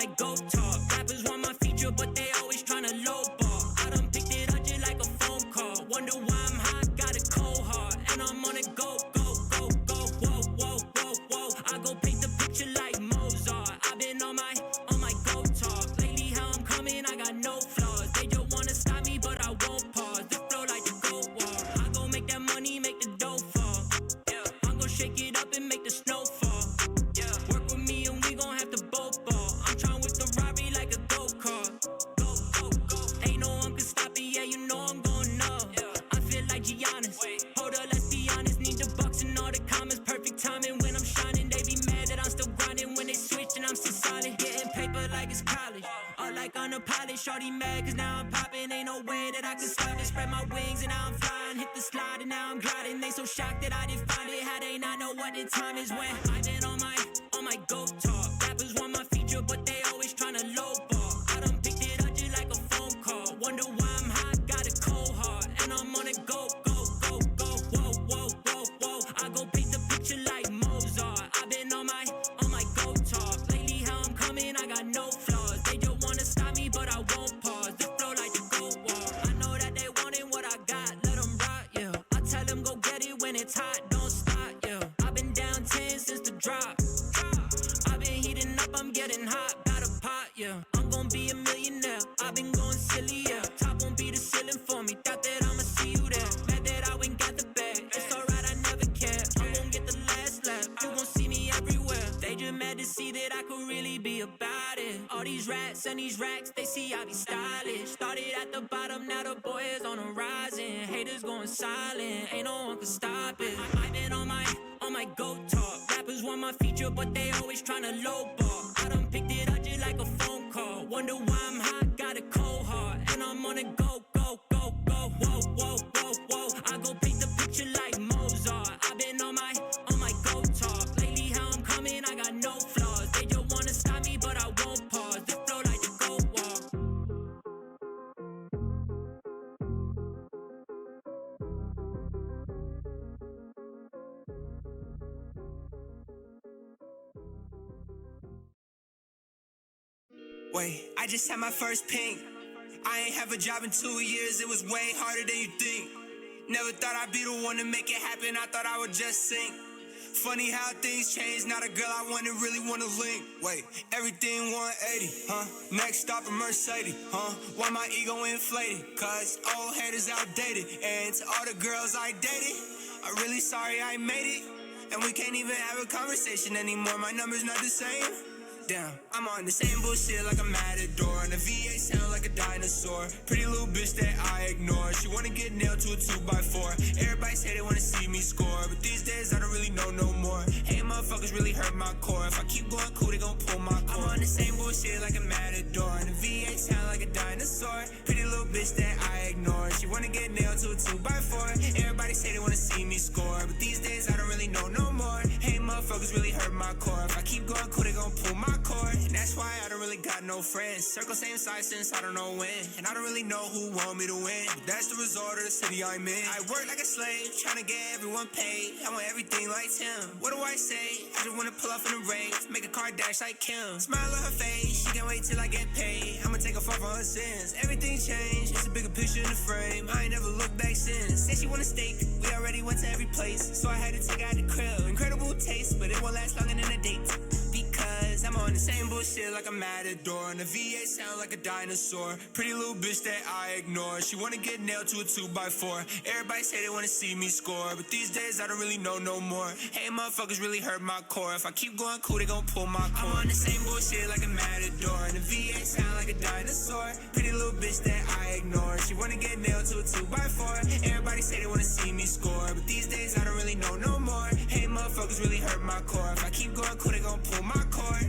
my go talk. Rappers want my feature, but they always tryna lowball. I done picked it up just like a phone call. Wonder why I'm hot, got a cold heart, and I'm on it go, go, go, go. Whoa, whoa, whoa, whoa. I go paint the picture like Mozart. I've been on my go talk. Lately how I'm coming, I got no flaws. They just wanna stop me, but I won't pause. The flow like the go wall. I go make that money, make the dough fall. Yeah, I'm gon' shake it up and make the snow fall. Yeah, work with me and we gon' have to both ball. I'm trying with the Rari like a go-kart. Go, go, go. Ain't no one can stop it, yeah, you know I'm going up. Yeah, I feel like Giannis. Hold up, let's be honest. Need the bucks and all the comments. Perfect timing when I'm shining. They be mad that I'm still grinding. When they switch and I'm still solid. Getting paper like it's college. All like on a pilot. Shorty mad cause now I'm popping. Ain't no way that I can stop it. Spread my wings and now I'm flying. Hit the slide and now I'm gliding. They so shocked that I didn't find it. How they not know what the time is when I've been on my go talk. Rappers want my feature, but they always tryna lowball. I done picked it up just like a phone call. Wonder why I'm hot, got a cold heart, and I'm on it go, go, go, go. Whoa, whoa, whoa, whoa. I go paint the picture like Mozart. I've been on my go talk. Lately how I'm coming, I got no flaws. They just wanna stop me, but I won't pause. The flow like the go wall. I know that they wanting what I got, let them rock, yeah. I tell them go get it when it's hot, don't stop, yeah. I've been down 10 since the drop. I've been heating up, I'm getting hot, got a pot, yeah. I'm gon' be a millionaire, I've been going silly, yeah. Top won't be the ceiling for me, thought that I'ma see you there. Mad that I went got the bag, it's alright, I never care. I'm gon' get the last laugh, you gon' see me everywhere. They just mad to see that I could really be about it. All these rats and these racks, they see I be stylish. Started at the bottom, now the boy is on the rising. Haters going silent, ain't no one can stop it. I've been on my go talk. Rappers want my feature, but they always tryna lowball. I done picked it up just like a phone call. Wonder why I'm hot, got a cold heart, and I'm on it go, go, go, go. Whoa, whoa, whoa, whoa. I go paint the picture like Mozart. I've been on my go talk. Lately how I'm coming, I got no flaws. They just wanna stop me, but I won't pause. The flow like the go wall. Wait, I just had my first pink. I ain't have a job in 2 years, it was way harder than you think. Never thought I'd be the one to make it happen, I thought I would just sink. Funny how things change, not a girl I really wanna link. Wait, everything 180, huh? Next stop a Mercedes, huh? Why my ego inflated? Cause old haters outdated. And to all the girls I dated, I'm really sorry I made it. And we can't even have a conversation anymore, my number's not the same. Damn, I'm on the same bullshit like a matador, and the V8 sound like a dinosaur. Pretty little bitch that I ignore. She wanna get nailed to a 2x4. Everybody say they wanna see me score, but these days I don't really know no more. Hey, motherfuckers really hurt my core. If I keep going cool, they gon' pull my core. I'm on the same bullshit like a matador, and the V8 sound like a dinosaur. Pretty little bitch that I ignore. She wanna get nailed to a 2x4. Everybody say they wanna see me score, but these days I don't really know no more. Hey, motherfuckers really hurt my core. If I keep going cool, they gon' pull my cord, and that's why I don't really got no friends. Circle same size since I don't know when, and I don't really know who want me to win, but that's the result of the city I'm in. I work like a slave, trying to get everyone paid. I want everything like Tim. What do I say? I just wanna pull off in the rave, make a car dash like Kim. Smile on her face, she can't wait till I get paid. I'ma take a fall for her sins. Everything changed, it's a bigger picture in the frame. I ain't never looked back since. Say she want a steak, we already went to every place, so I had to take out the crib. Incredible taste, but it won't last longer than a date. Because I'm on the same bullshit like a matador, and the V8 sound like a dinosaur. Pretty little bitch that I ignore. She wanna get nailed to a 2x4. Everybody say they wanna see me score, but these days I don't really know no more. Hey, motherfuckers really hurt my core. If I keep going cool, they gon' pull my cord. I'm on the same bullshit like a matador, and the V8 sound like a dinosaur. Pretty little bitch that I ignore. She wanna get nailed to a 2x4. Everybody say they wanna see me score, but these days I don't really know no more. Hey, motherfuckers really hurt my core. If I keep going cool, they gon' pull my cord.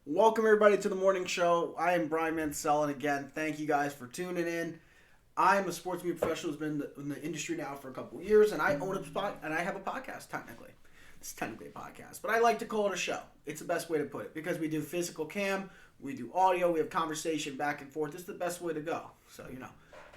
Welcome everybody to the morning show. I am Brian Mansell, and again, thank you guys for tuning in. I'm a sports media professional who's been in the industry now for a couple of years, and I own a spot, and I have a podcast, technically. It's technically a podcast, but I like to call it a show. It's the best way to put it, because we do physical cam, we do audio, we have conversation back and forth. It's the best way to go. So,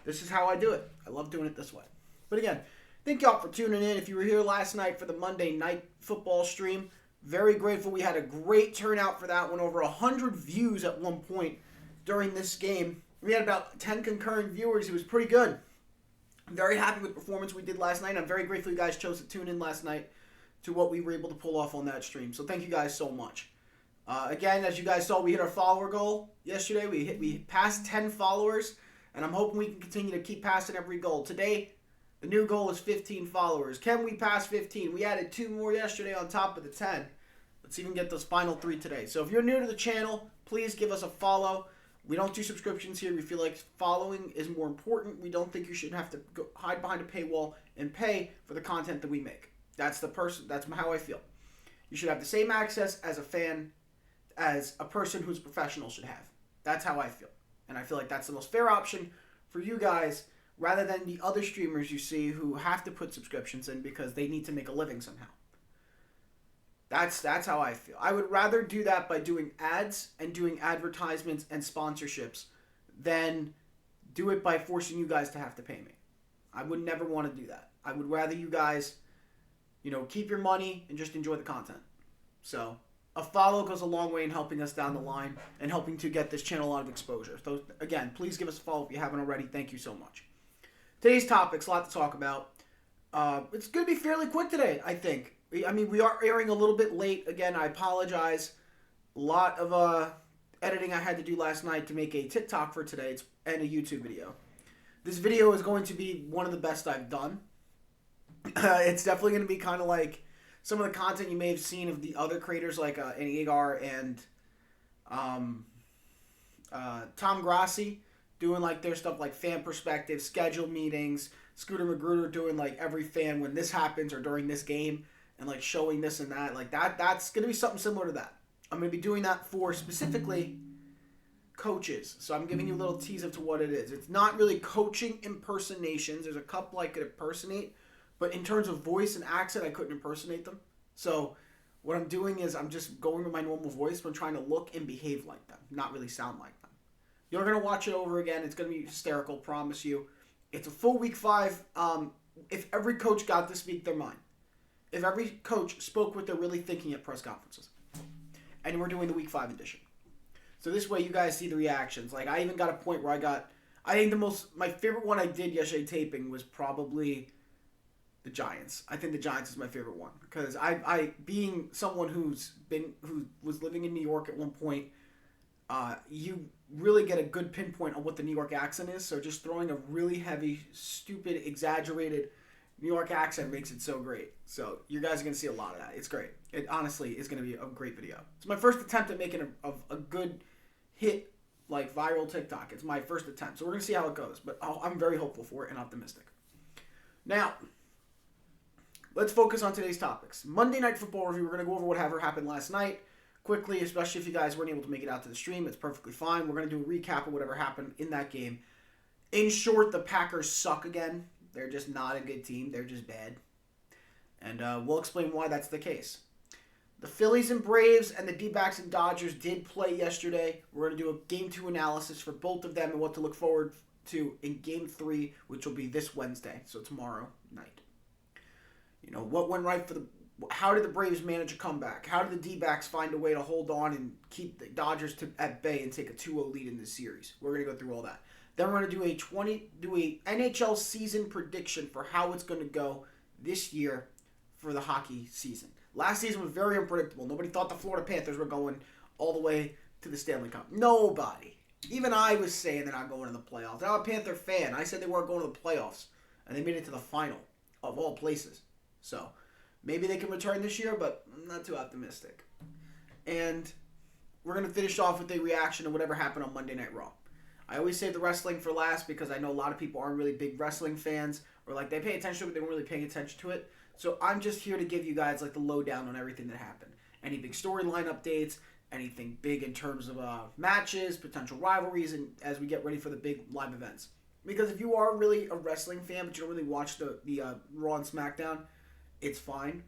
this is how I do it. I love doing it this way. But again, thank y'all for tuning in. If you were here last night for the Monday night football stream, very grateful. We had a great turnout for that one. Over 100 views at one point during this game. We had about 10 concurrent viewers. It was pretty good. I'm very happy with the performance we did last night. I'm very grateful you guys chose to tune in last night to what we were able to pull off on that stream. So thank you guys so much. Again, as you guys saw, we hit our follower goal yesterday. We passed 10 followers, and I'm hoping we can continue to keep passing every goal. Today, the new goal is 15 followers. Can we pass 15? We added 2 more yesterday on top of the 10. Let's even get those final 3 today. So if you're new to the channel, please give us a follow. We don't do subscriptions here. We feel like following is more important. We don't think you should have to hide behind a paywall and pay for the content that we make. That's how I feel. You should have the same access as a fan as a person who's professional should have. That's how I feel. And I feel like that's the most fair option for you guys, rather than the other streamers you see who have to put subscriptions in because they need to make a living somehow. That's how I feel. I would rather do that by doing ads and doing advertisements and sponsorships than do it by forcing you guys to have to pay me. I would never want to do that. I would rather you guys, keep your money and just enjoy the content. So a follow goes a long way in helping us down the line and helping to get this channel a lot of exposure. So again, please give us a follow if you haven't already. Thank you so much. Today's topic's a lot to talk about. It's going to be fairly quick today, I think. I mean, we are airing a little bit late. Again, I apologize. A lot of editing I had to do last night to make a TikTok for today and a YouTube video. This video is going to be one of the best I've done. It's definitely going to be kind of like some of the content you may have seen of the other creators like Agar and Tom Grassi doing like their stuff like fan perspective, scheduled meetings, Scooter Magruder doing like every fan when this happens or during this game and like showing this and that. Like that's going to be something similar to that. I'm going to be doing that for specifically coaches. So I'm giving you a little tease of to what it is. It's not really coaching impersonations. There's a couple I could impersonate, but in terms of voice and accent, I couldn't impersonate them. So what I'm doing is I'm just going with my normal voice, but I'm trying to look and behave like them, not really sound like them. You're going to watch it over again. It's going to be hysterical, promise you. It's a full week 5. If every coach got to speak their mind, if every coach spoke what they're really thinking at press conferences, and we're doing the week 5 edition. So this way you guys see the reactions. Like I even got a point where I think my favorite one I did yesterday taping was probably the Giants. I think the Giants is my favorite one because I being someone who was living in New York at one point, you really get a good pinpoint on what the New York accent is. So just throwing a really heavy, stupid, exaggerated New York accent makes it so great. So you guys are going to see a lot of that. It's great. It honestly is going to be a great video. It's my first attempt at making a good hit, like viral TikTok. It's my first attempt. So we're going to see how it goes. But I'm very hopeful for it and optimistic. Now, let's focus on today's topics. Monday Night Football review. We're going to go over whatever happened last night quickly, especially if you guys weren't able to make it out to the stream. It's perfectly fine. We're going to do a recap of whatever happened in that game. In short, the Packers suck again. They're just not a good team. They're just bad. And we'll explain why that's the case. The Phillies and Braves and the D-backs and Dodgers did play yesterday. We're going to do a Game 2 analysis for both of them and what to look forward to in Game 3, which will be this Wednesday, so tomorrow night. What went right how did the Braves manage a comeback? How did the D-backs find a way to hold on and keep the Dodgers at bay and take a 2-0 lead in this series? We're going to go through all that. Then we're going to do a NHL season prediction for how it's going to go this year for the hockey season. Last season was very unpredictable. Nobody thought the Florida Panthers were going all the way to the Stanley Cup. Nobody. Even I was saying they're not going to the playoffs. I'm a Panther fan. I said they weren't going to the playoffs, and they made it to the final of all places. So maybe they can return this year, but I'm not too optimistic. And we're going to finish off with a reaction to whatever happened on Monday Night Raw. I always save the wrestling for last because I know a lot of people aren't really big wrestling fans, or like they pay attention to it, but they weren't really paying attention to it. So I'm just here to give you guys like the lowdown on everything that happened. Any big storyline updates, anything big in terms of matches, potential rivalries, and as we get ready for the big live events. Because if you are really a wrestling fan, but you don't really watch the Raw and SmackDown, it's fine.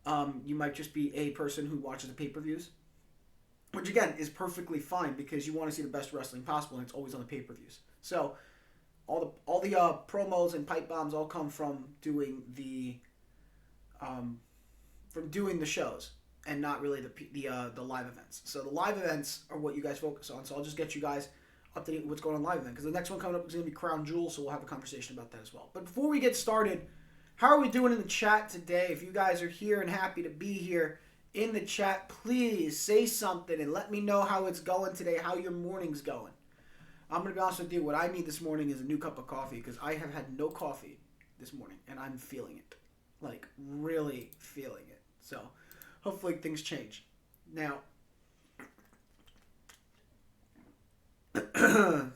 You might just be a person who watches the pay-per-views, which again is perfectly fine because you want to see the best wrestling possible, and it's always on the pay-per-views. So all the promos and pipe bombs all come from doing the shows and not really the live events. So the live events are what you guys focus on. So I'll just get you guys up to date with what's going on live event, because the next one coming up is going to be Crown Jewel, so we'll have a conversation about that as well. But before we get started, how are we doing in the chat today? If you guys are here and happy to be here in the chat, please say something and let me know how it's going today, how your morning's going. I'm going to be honest with you, what I need this morning is a new cup of coffee, because I have had no coffee this morning, and I'm feeling it. Like, really feeling it. So, hopefully things change. Now,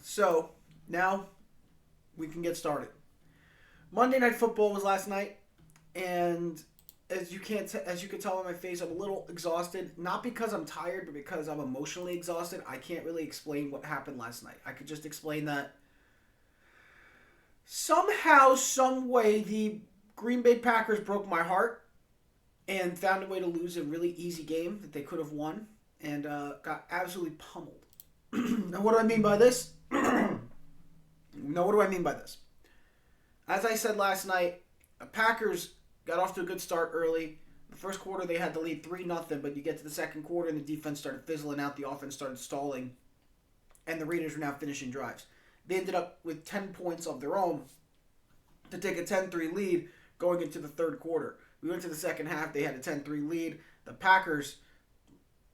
so, now we can get started. Monday Night Football was last night, and as you can tell on my face, I'm a little exhausted. Not because I'm tired, but because I'm emotionally exhausted. I can't really explain what happened last night. I could just explain that somehow, some way, the Green Bay Packers broke my heart and found a way to lose a really easy game that they could have won, and got absolutely pummeled. Now, what do I mean by this? As I said last night, the Packers got off to a good start early. The first quarter, they had the lead 3-0, but you get to the second quarter, and the defense started fizzling out. The offense started stalling, and the Raiders were now finishing drives. They ended up with 10 points of their own to take a 10-3 lead going into the third quarter. We went to the second half. They had a 10-3 lead. The Packers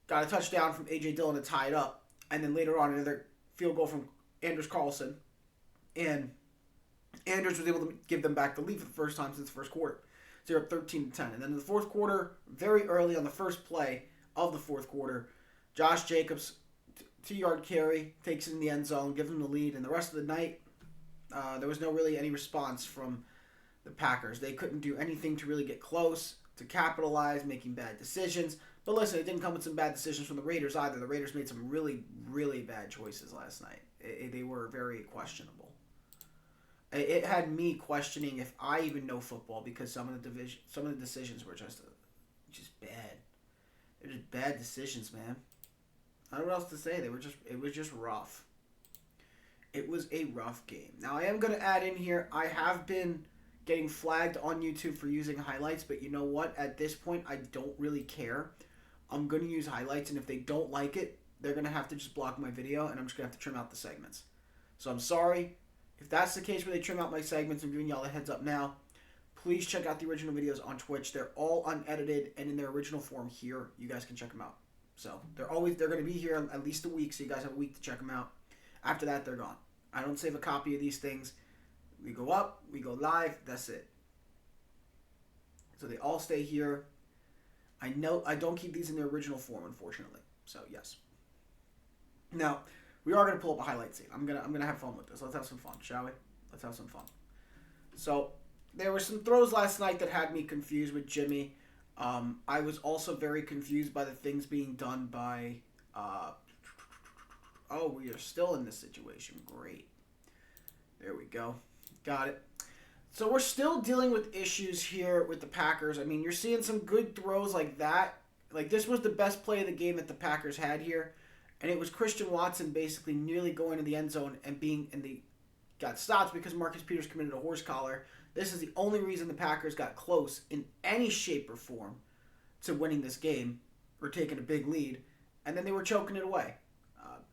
got a touchdown from A.J. Dillon to tie it up. And then later on, another field goal from Anders Carlson. And Anders was able to give them back the lead for the first time since the first quarter. So they're up 13-10. And then in the fourth quarter, very early on the first play of the fourth quarter, Josh Jacobs, 2-yard carry, takes it in the end zone, gives them the lead. And the rest of the night, there was no really any response from the Packers. They couldn't do anything to really get close, to capitalize, making bad decisions. But listen, it didn't come with some bad decisions from the Raiders either. The Raiders made some really, really bad choices last night. They were very questionable. It had me questioning if I even know football, because some of the decisions were just bad. They're just bad decisions, man. I don't know what else to say. It was just rough. It was a rough game. Now, I am going to add in here, I have been getting flagged on YouTube for using highlights, but you know what? At this point, I don't really care. I'm going to use highlights, and if they don't like it, they're going to have to just block my video, and I'm just going to have to trim out the segments. So I'm sorry. If that's the case where they trim out my segments, I'm giving y'all a heads up now. Please check out the original videos on Twitch. They're all unedited and in their original form here. You guys can check them out. So they're going to be here at least a week, so you guys have a week to check them out. After that, they're gone. I don't save a copy of these things. We go up, we go live, that's it. So they all stay here. I know I don't keep these in their original form, unfortunately. So yes. Now, we are going to pull up a highlight scene. I'm gonna have fun with this. Let's have some fun, shall we? Let's have some fun. So there were some throws last night that had me confused with Jimmy. I was also very confused by the things being done by. We are still in this situation. Great. There we go. Got it. So we're still dealing with issues here with the Packers. I mean, you're seeing some good throws like that. Like, this was the best play of the game that the Packers had here. And it was Christian Watson basically nearly going to the end zone and they got stopped because Marcus Peters committed a horse collar. This is the only reason the Packers got close in any shape or form to winning this game or taking a big lead. And then they were choking it away.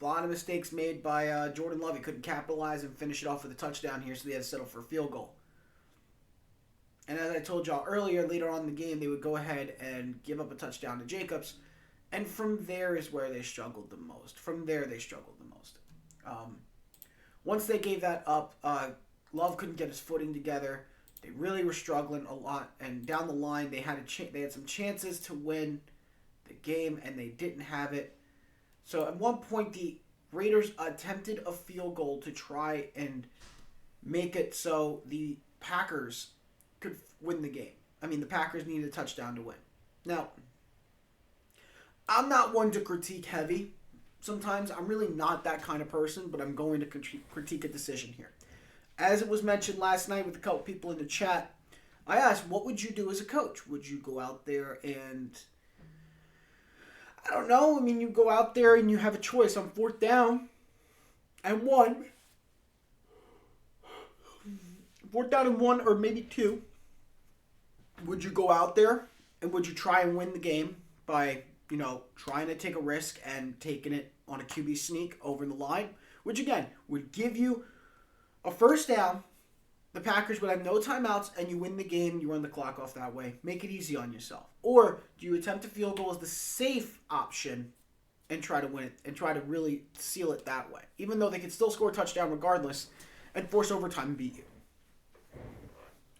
A lot of mistakes made by Jordan Love. He couldn't capitalize and finish it off with a touchdown here, so they had to settle for a field goal. And as I told y'all earlier, later on in the game, they would go ahead and give up a touchdown to Jacobs. And from there is where they struggled the most. Once they gave that up, Love couldn't get his footing together. They really were struggling a lot. And down the line, they had some chances to win the game, and they didn't have it. So at one point, the Raiders attempted a field goal to try and make it so the Packers could win the game. I mean, the Packers needed a touchdown to win. Now, I'm not one to critique heavy. Sometimes I'm really not that kind of person, but I'm going to critique a decision here. As it was mentioned last night with a couple people in the chat, I asked, what would you do as a coach? Would you go out there and, I don't know, I mean, you go out there and you have a choice on 4th down and 1. 4th down and 1 or maybe 2. Would you go out there and would you try and win the game by, trying to take a risk and taking it on a QB sneak over the line? Which, again, would give you a 1st down. The Packers would have no timeouts, and you win the game. You run the clock off that way. Make it easy on yourself. Or do you attempt a field goal as the safe option and try to win it and try to really seal it that way? Even though they could still score a touchdown regardless and force overtime and beat you.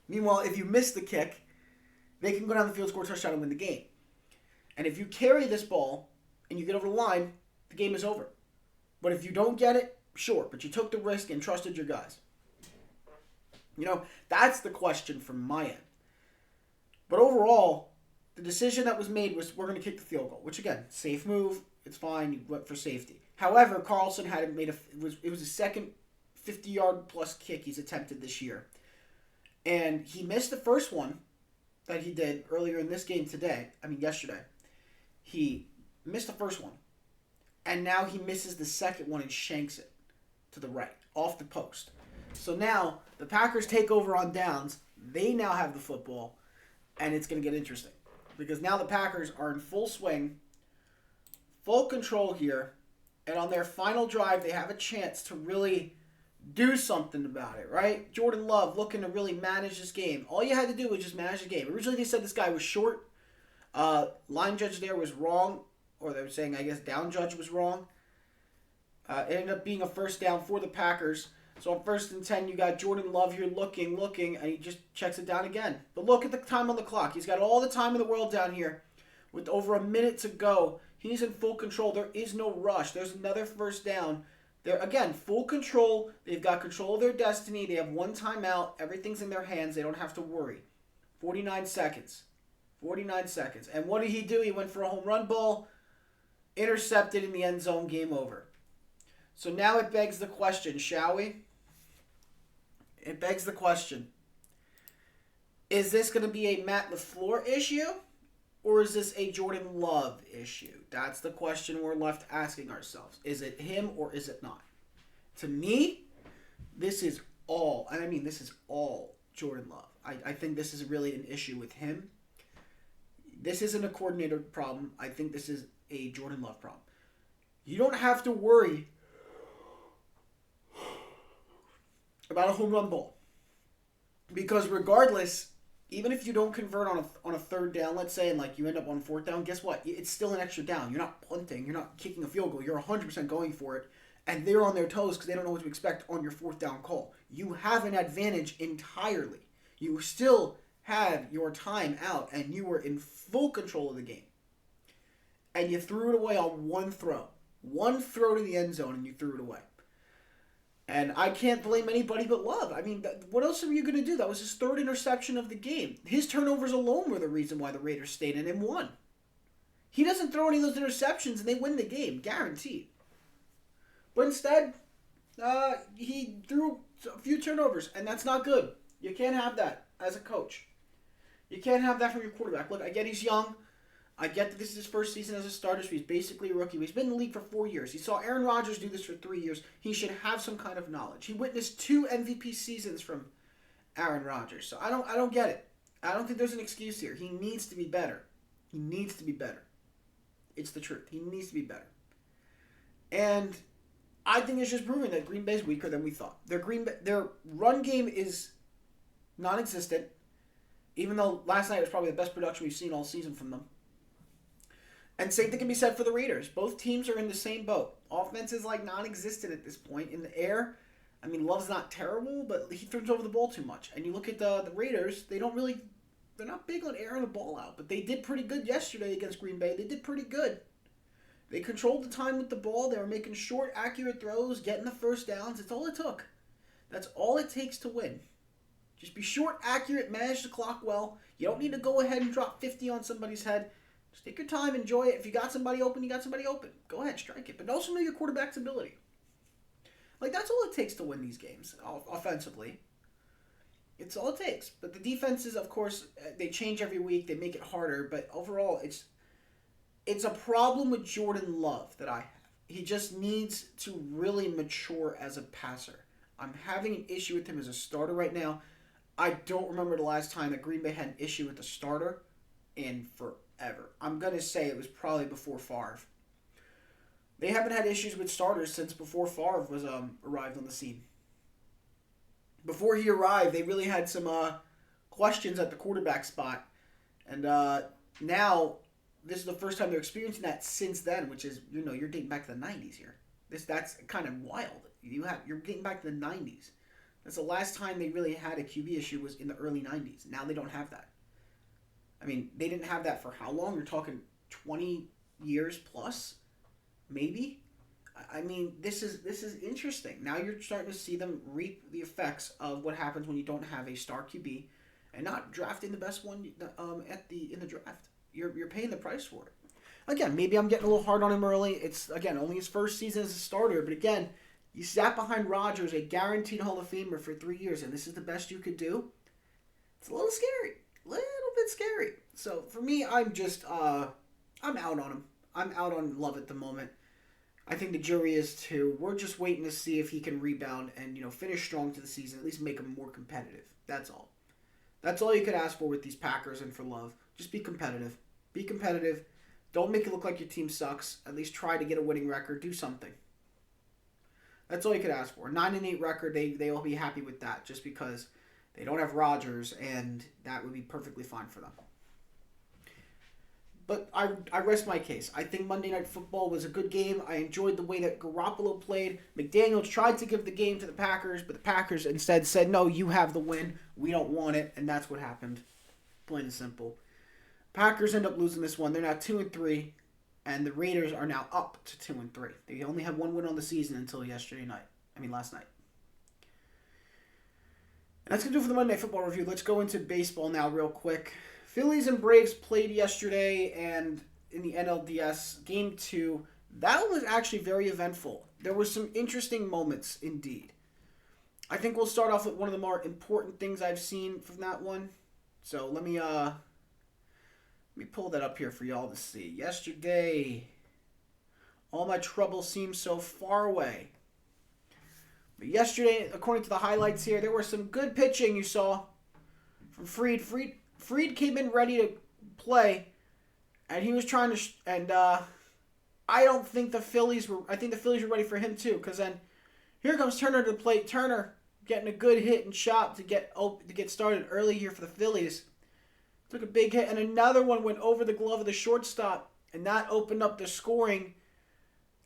Meanwhile, if you miss the kick, they can go down the field, score a touchdown, and win the game. And if you carry this ball and you get over the line, the game is over. But if you don't get it, sure. But you took the risk and trusted your guys. That's the question from my end. But overall, the decision that was made was we're going to kick the field goal, which again, safe move. It's fine. You went for safety. However, Carlson had made it was his second 50-yard plus kick he's attempted this year. And he missed the first one that he did earlier in this game yesterday. He missed the first one. And now he misses the second one and shanks it to the right, off the post. So now the Packers take over on downs. They now have the football, and it's going to get interesting. Because now the Packers are in full swing, full control here, and on their final drive, they have a chance to really do something about it, right? Jordan Love looking to really manage this game. All you had to do was just manage the game. Originally, they said this guy was short. Line judge there was wrong, or they were saying, I guess, down judge was wrong. It ended up being a 1st down for the Packers. So on 1st and 10, you got Jordan Love here looking, and he just checks it down again. But look at the time on the clock. He's got all the time in the world down here with over a minute to go. He's in full control. There is no rush. There's another 1st down. They're, again, full control. They've got control of their destiny. They have one timeout. Everything's in their hands. They don't have to worry. 49 seconds. 49 seconds. And what did he do? He went for a home run ball, intercepted in the end zone, game over. So now it begs the question, shall we? It begs the question. Is this going to be a Matt LaFleur issue? Or is this a Jordan Love issue? That's the question we're left asking ourselves. Is it him or is it not? To me, this is all Jordan Love. I think this is really an issue with him. This isn't a coordinator problem. I think this is a Jordan Love problem. You don't have to worry about a home run ball. Because regardless, even if you don't convert on a 3rd down, let's say, and you end up on 4th down, guess what? It's still an extra down. You're not punting. You're not kicking a field goal. You're 100% going for it. And they're on their toes because they don't know what to expect on your 4th down call. You have an advantage entirely. You still had your time out, and you were in full control of the game. And you threw it away on one throw. One throw to the end zone, and you threw it away. And I can't blame anybody but Love. I mean, what else are you going to do? That was his 3rd interception of the game. His turnovers alone were the reason why the Raiders stayed in and won. He doesn't throw any of those interceptions, and they win the game, guaranteed. But instead, he threw a few turnovers, and that's not good. You can't have that as a coach. You can't have that from your quarterback. Look, I get he's young. I get that this is his first season as a starter, so he's basically a rookie. But he's been in the league for 4 years. He saw Aaron Rodgers do this for 3 years. He should have some kind of knowledge. He witnessed 2 MVP seasons from Aaron Rodgers. So I don't get it. I don't think there's an excuse here. He needs to be better. He needs to be better. It's the truth. He needs to be better. And I think it's just proving that Green Bay's weaker than we thought. Their run game is non-existent, even though last night was probably the best production we've seen all season from them. And same thing can be said for the Raiders. Both teams are in the same boat. Offense is non-existent at this point. In the air, I mean, Love's not terrible, but he throws over the ball too much. And you look at the Raiders, they're not big on airing the ball out, but they did pretty good yesterday against Green Bay. They did pretty good. They controlled the time with the ball. They were making short, accurate throws, getting the 1st downs. It's all it took. That's all it takes to win. Just be short, accurate, manage the clock well. You don't need to go ahead and drop 50 on somebody's head. Just take your time, enjoy it. If you got somebody open, you got somebody open. Go ahead, strike it. But also know your quarterback's ability. Like, that's all it takes to win these games, offensively. It's all it takes. But the defenses, of course, they change every week. They make it harder. But overall, it's a problem with Jordan Love that I have. He just needs to really mature as a passer. I'm having an issue with him as a starter right now. I don't remember the last time that Green Bay had an issue with a starter in forever. I'm going to say it was probably before Favre. They haven't had issues with starters since before Favre was arrived on the scene. Before he arrived, they really had some questions at the quarterback spot. And now, this is the first time they're experiencing that since then, which is, you're dating back to the 90s here. That's kind of wild. You're getting back to the 90s. That's the last time they really had a QB issue was in the early 90s. Now they don't have that. I mean, they didn't have that for how long? You're talking 20 years plus, maybe? I mean, this is interesting. Now you're starting to see them reap the effects of what happens when you don't have a star QB and not drafting the best one in the draft. You're paying the price for it. Again, maybe I'm getting a little hard on him early. It's, again, only his first season as a starter. But again, you sat behind Rodgers, a guaranteed Hall of Famer, for 3 years, and this is the best you could do. It's a little scary. A little bit scary. So, for me, I'm just, I'm out on him. I'm out on Love at the moment. I think the jury is too. We're just waiting to see if he can rebound and, finish strong to the season, at least make him more competitive. That's all. That's all you could ask for with these Packers and for Love. Just be competitive. Be competitive. Don't make it look like your team sucks. At least try to get a winning record. Do something. That's all you could ask for. 9-8 record, they will be happy with that just because they don't have Rodgers, and that would be perfectly fine for them. But I rest my case. I think Monday Night Football was a good game. I enjoyed the way that Garoppolo played. McDaniels tried to give the game to the Packers, but the Packers instead said, no, you have the win. We don't want it, and that's what happened. Plain and simple. Packers end up losing this one. They're now 2-3, and the Raiders are now up to 2-3. They only had one win on the season until last night. And that's going to do it for the Monday Night Football review. Let's go into baseball now real quick. Phillies and Braves played yesterday, and in the NLDS, Game 2, that was actually very eventful. There were some interesting moments, indeed. I think we'll start off with one of the more important things I've seen from that one. So let me pull that up here for y'all to see. Yesterday, all my troubles seemed so far away. But yesterday, according to the highlights here, there was some good pitching you saw from Fried. Fried came in ready to play, and he was trying to... I don't think the Phillies were... I think the Phillies were ready for him, too, because then here comes Turner to the plate. Turner getting a good hit and shot to get started early here for the Phillies. Took a big hit, and another one went over the glove of the shortstop, and that opened up the scoring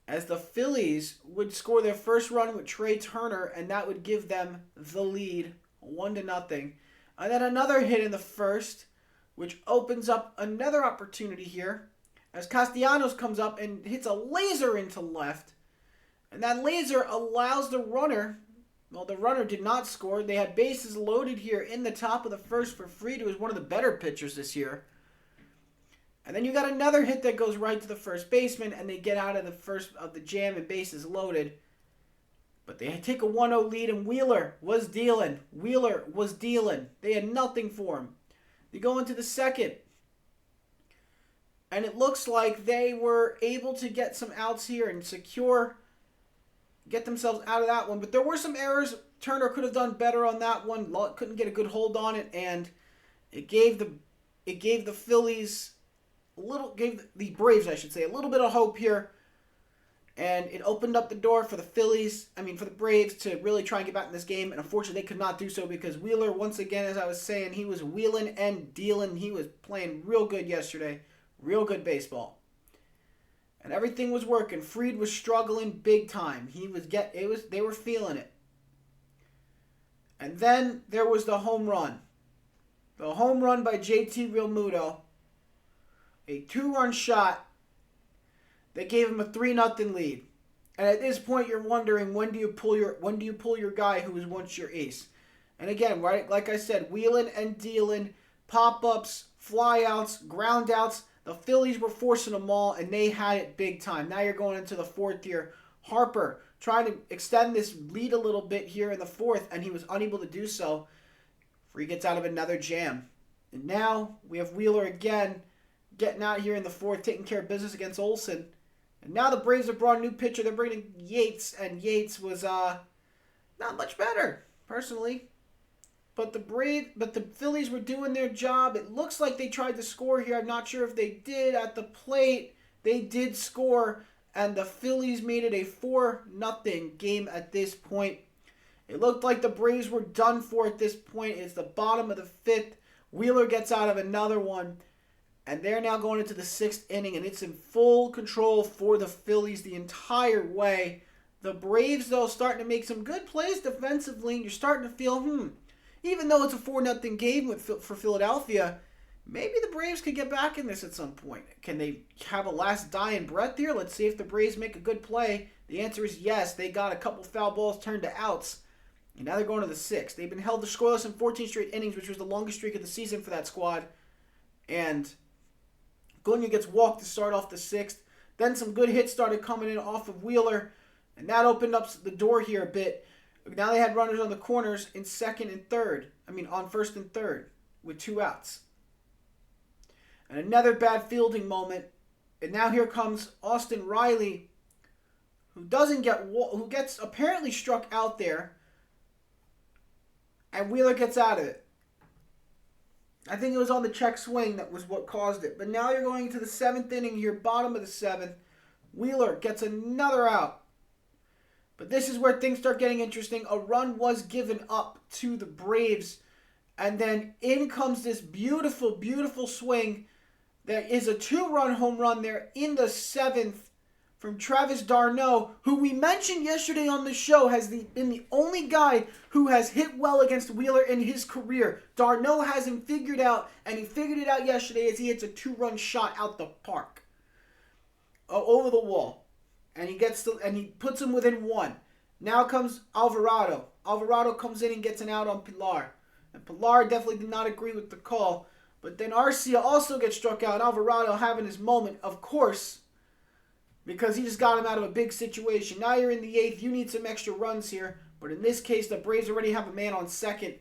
as the Phillies would score their first run with Trey Turner, and that would give them the lead, 1-0. And then another hit in the first, which opens up another opportunity here, as Castellanos comes up and hits a laser into left, and that laser allows the runner... Well, the runner did not score. They had bases loaded here in the top of the first for Fried, who is one of the better pitchers this year. And then you got another hit that goes right to the first baseman, and they get out of the first of the jam and bases loaded. But they take a 1-0 lead, and Wheeler was dealing. They had nothing for him. They go into the second. And it looks like they were able to get some outs here and get themselves out of that one. But there were some errors. Turner could have done better on that one. Couldn't get a good hold on it, and it gave the Phillies gave the Braves, I should say, a little bit of hope here. And it opened up the door for the Braves to really try and get back in this game. And unfortunately, they could not do so because Wheeler, once again, as I was saying, he was wheeling and dealing. He was playing real good yesterday. Real good baseball. And everything was working. Fried was struggling big time. They were feeling it. And then there was the home run. The home run by JT Realmuto. A 2-run shot that gave him a 3-0 lead. And at this point you're wondering when do you pull your guy who was once your ace? And again, right, like I said, wheeling and dealing, pop-ups, fly-outs, ground-outs. The Phillies were forcing them all, and they had it big time. Now you're going into the fourth here. Harper trying to extend this lead a little bit here in the fourth, and he was unable to do so. Free gets out of another jam. And now we have Wheeler again getting out here in the fourth, taking care of business against Olsen. And now the Braves have brought a new pitcher. They're bringing Yates, and Yates was not much better, personally. But the Phillies were doing their job. It looks like they tried to score here. I'm not sure if they did. At the plate, they did score, and the Phillies made it a 4-0 game at this point. It looked like the Braves were done for at this point. It's the bottom of the fifth. Wheeler gets out of another one, and they're now going into the sixth inning, and it's in full control for the Phillies the entire way. The Braves, though, starting to make some good plays defensively, and you're starting to feel, even though it's a 4-0 game for Philadelphia, maybe the Braves could get back in this at some point. Can they have a last dying breath here? Let's see if the Braves make a good play. The answer is yes. They got a couple foul balls turned to outs, and now they're going to the sixth. They've been held to scoreless in 14 straight innings, which was the longest streak of the season for that squad. And Acuna gets walked to start off the sixth. Then some good hits started coming in off of Wheeler, and that opened up the door here a bit. Now they had runners on the corners in on first and third with 2 outs. And another bad fielding moment. And now here comes Austin Riley, who gets apparently struck out there. And Wheeler gets out of it. I think it was on the check swing that was what caused it. But now you're going into the 7th inning here, bottom of the 7th. Wheeler gets another out. But this is where things start getting interesting. A run was given up to the Braves. And then in comes this beautiful, beautiful swing. There is a 2-run home run there in the 7th from Travis d'Arnaud, who we mentioned yesterday on the show has been the only guy who has hit well against Wheeler in his career. d'Arnaud hasn't figured out, and he figured it out yesterday as he hits a 2-run shot out the park. Over the wall. And he puts him within 1. Now comes Alvarado. Alvarado comes in and gets an out on Pilar. And Pilar definitely did not agree with the call. But then Arcia also gets struck out. Alvarado having his moment, of course, because he just got him out of a big situation. Now you're in the 8th. You need some extra runs here. But in this case, the Braves already have a man on second.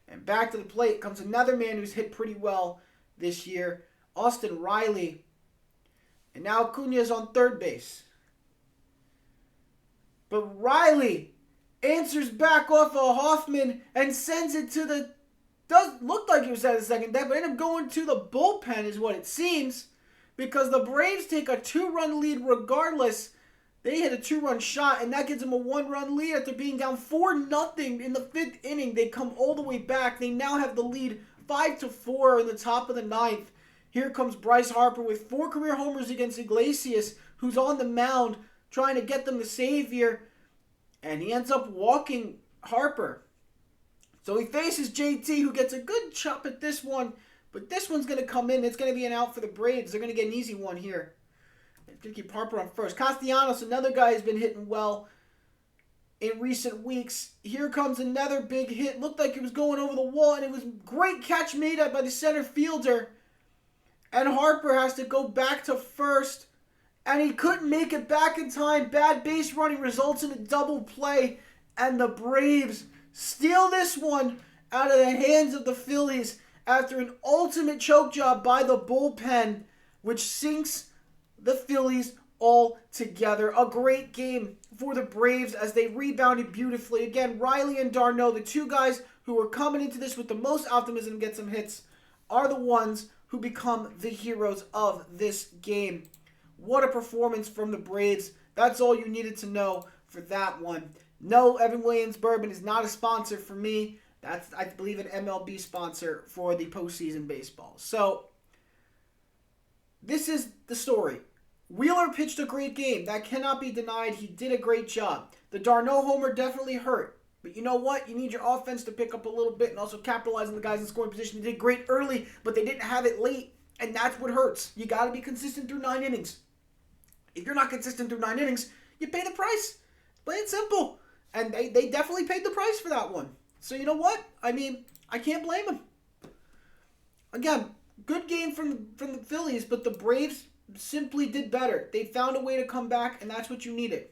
And back to the plate comes another man who's hit pretty well this year, Austin Riley. And now Acuna is on third base. But Riley answers back off of Hoffman and sends it to the... Does look like he was at his second deck, but ended up going to the bullpen is what it seems. Because the Braves take a 2-run lead regardless. They hit a 2-run shot, and that gives them a 1-run lead after being down 4-0 in the 5th inning. They come all the way back. They now have the lead 5-4 in the top of the 9th. Here comes Bryce Harper with 4 career homers against Iglesias, who's on the mound trying to get them the save here. And he ends up walking Harper. So he faces JT, who gets a good chop at this one. But this one's going to come in. It's going to be an out for the Braves. They're going to get an easy one here. They're going to keep Harper on first. Castellanos, another guy who's been hitting well in recent weeks. Here comes another big hit. Looked like it was going over the wall, and it was a great catch made by the center fielder. And Harper has to go back to first. And he couldn't make it back in time. Bad base running results in a double play. And the Braves steal this one out of the hands of the Phillies after an ultimate choke job by the bullpen, which sinks the Phillies all together. A great game for the Braves as they rebounded beautifully. Again, Riley and d'Arnaud, the 2 guys who were coming into this with the most optimism to get some hits, are the ones who become the heroes of this game. What a performance from the Braves. That's all you needed to know for that one. No, Evan Williams Bourbon is not a sponsor for me. That's, I believe, an MLB sponsor for the postseason baseball. So, this is the story. Wheeler pitched a great game. That cannot be denied. He did a great job. The d'Arnaud homer definitely hurt. But you know what? You need your offense to pick up a little bit and also capitalize on the guys in scoring position. They did great early, but they didn't have it late. And that's what hurts. You got to be consistent through 9 innings. If you're not consistent through 9 innings, you pay the price. Plain and simple. And they definitely paid the price for that one. So you know what? I mean, I can't blame them. Again, good game from the Phillies, but the Braves simply did better. They found a way to come back, and that's what you needed.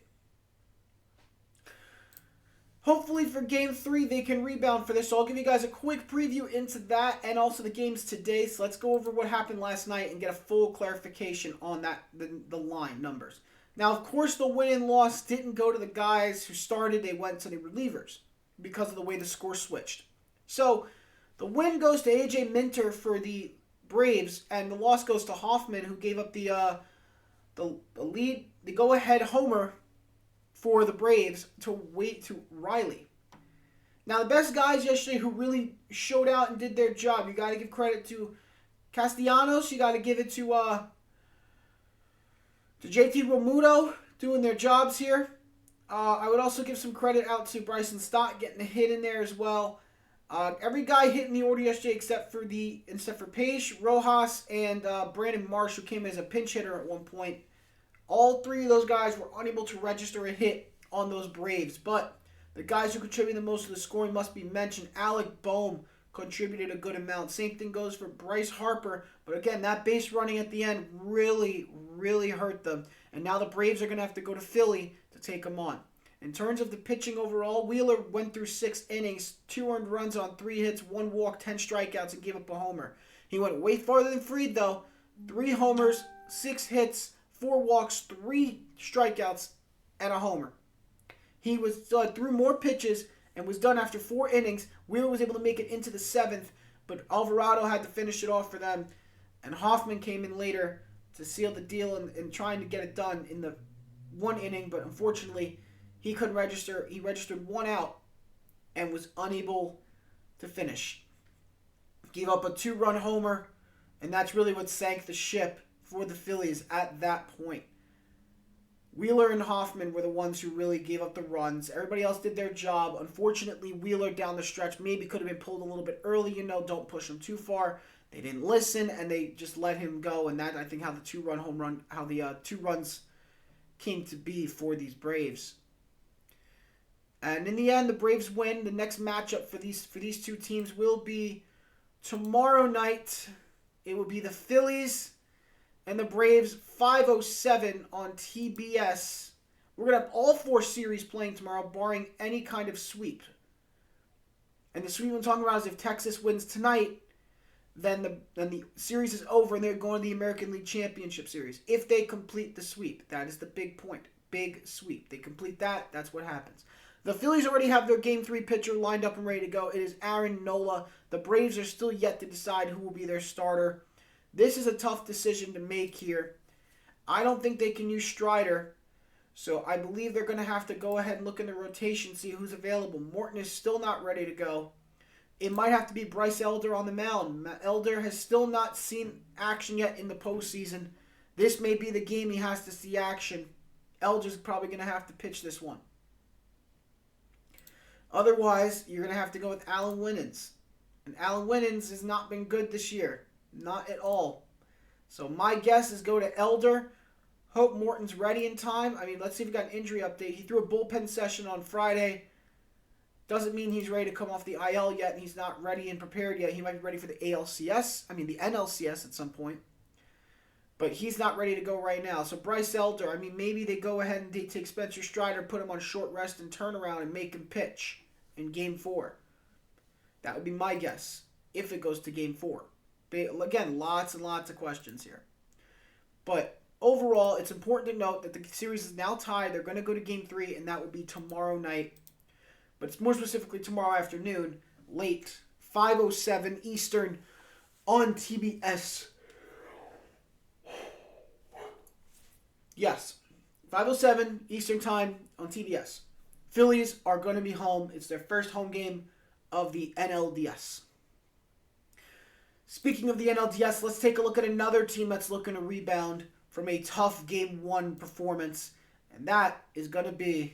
Hopefully for Game 3, they can rebound for this. So I'll give you guys a quick preview into that and also the games today. So let's go over what happened last night and get a full clarification on that the line numbers. Now, of course, the win and loss didn't go to the guys who started. They went to the relievers because of the way the score switched. So the win goes to A.J. Minter for the Braves, and the loss goes to Hoffman, who gave up the lead, the go-ahead homer for the Braves to Riley. Now, the best guys yesterday who really showed out and did their job, you got to give credit to Castellanos. You got to give it to JT Realmuto doing their jobs here. I would also give some credit out to Bryson Stott getting a hit in there as well. Every guy hit in the order yesterday except for Page, Rojas, and Brandon Marsh, who came as a pinch hitter at one point. All three of those guys were unable to register a hit on those Braves. But the guys who contributed the most to the scoring must be mentioned. Alec Boehm contributed a good amount. Same thing goes for Bryce Harper. But again, that base running at the end really, really hurt them. And now the Braves are going to have to go to Philly to take them on. In terms of the pitching overall, Wheeler went through 6 innings, 2 earned runs on 3 hits, 1 walk, 10 strikeouts, and gave up a homer. He went way farther than Fried, though. 3 homers, 6 hits, 4 walks, 3 strikeouts, and a homer. He threw more pitches and was done after 4 innings. Wheeler was able to make it into the 7th, but Alvarado had to finish it off for them. And Hoffman came in later to seal the deal and trying to get it done in the 1 inning, but unfortunately he couldn't register. He registered 1 out and was unable to finish. Gave up a 2-run homer, and that's really what sank the ship for the Phillies at that point. Wheeler and Hoffman were the ones who really gave up the runs. Everybody else did their job. Unfortunately, Wheeler down the stretch maybe could have been pulled a little bit early. Don't push him too far. They didn't listen, and they just let him go. And that, I think, how the 2 runs came to be for these Braves. And in the end, the Braves win. The next matchup for these two teams will be tomorrow night. It will be the Phillies and the Braves, 5:07 on TBS. We're going to have all 4 series playing tomorrow, barring any kind of sweep. And the sweep I'm talking about is if Texas wins tonight, then the series is over and they're going to the American League Championship Series. If they complete the sweep, that is the big point. Big sweep. They complete that, that's what happens. The Phillies already have their Game 3 pitcher lined up and ready to go. It is Aaron Nola. The Braves are still yet to decide who will be their starter. This is a tough decision to make here. I don't think they can use Strider, so I believe they're going to have to go ahead and look in the rotation, see who's available. Morton is still not ready to go. It might have to be Bryce Elder on the mound. Elder has still not seen action yet in the postseason. This may be the game he has to see action. Elder's probably going to have to pitch this one. Otherwise, you're going to have to go with Alan Winans. And Alan Winans has not been good this year. Not at all. So my guess is go to Elder. Hope Morton's ready in time. I mean, let's see if we got an injury update. He threw a bullpen session on Friday. Doesn't mean he's ready to come off the IL yet, and he's not ready and prepared yet. He might be ready for the the NLCS at some point. But he's not ready to go right now. So Bryce Elder, maybe they go ahead and they take Spencer Strider, put him on short rest and turn around and make him pitch in Game 4. That would be my guess if it goes to Game 4. Again, lots and lots of questions here. But overall, it's important to note that the series is now tied. They're going to go to Game 3, and that will be tomorrow night. But it's more specifically tomorrow afternoon, late, 5:07 Eastern on TBS. Yes, 5:07 Eastern Time on TBS. Phillies are going to be home. It's their first home game of the NLDS. Speaking of the NLDS, let's take a look at another team that's looking to rebound from a tough Game 1 performance, and that is going to be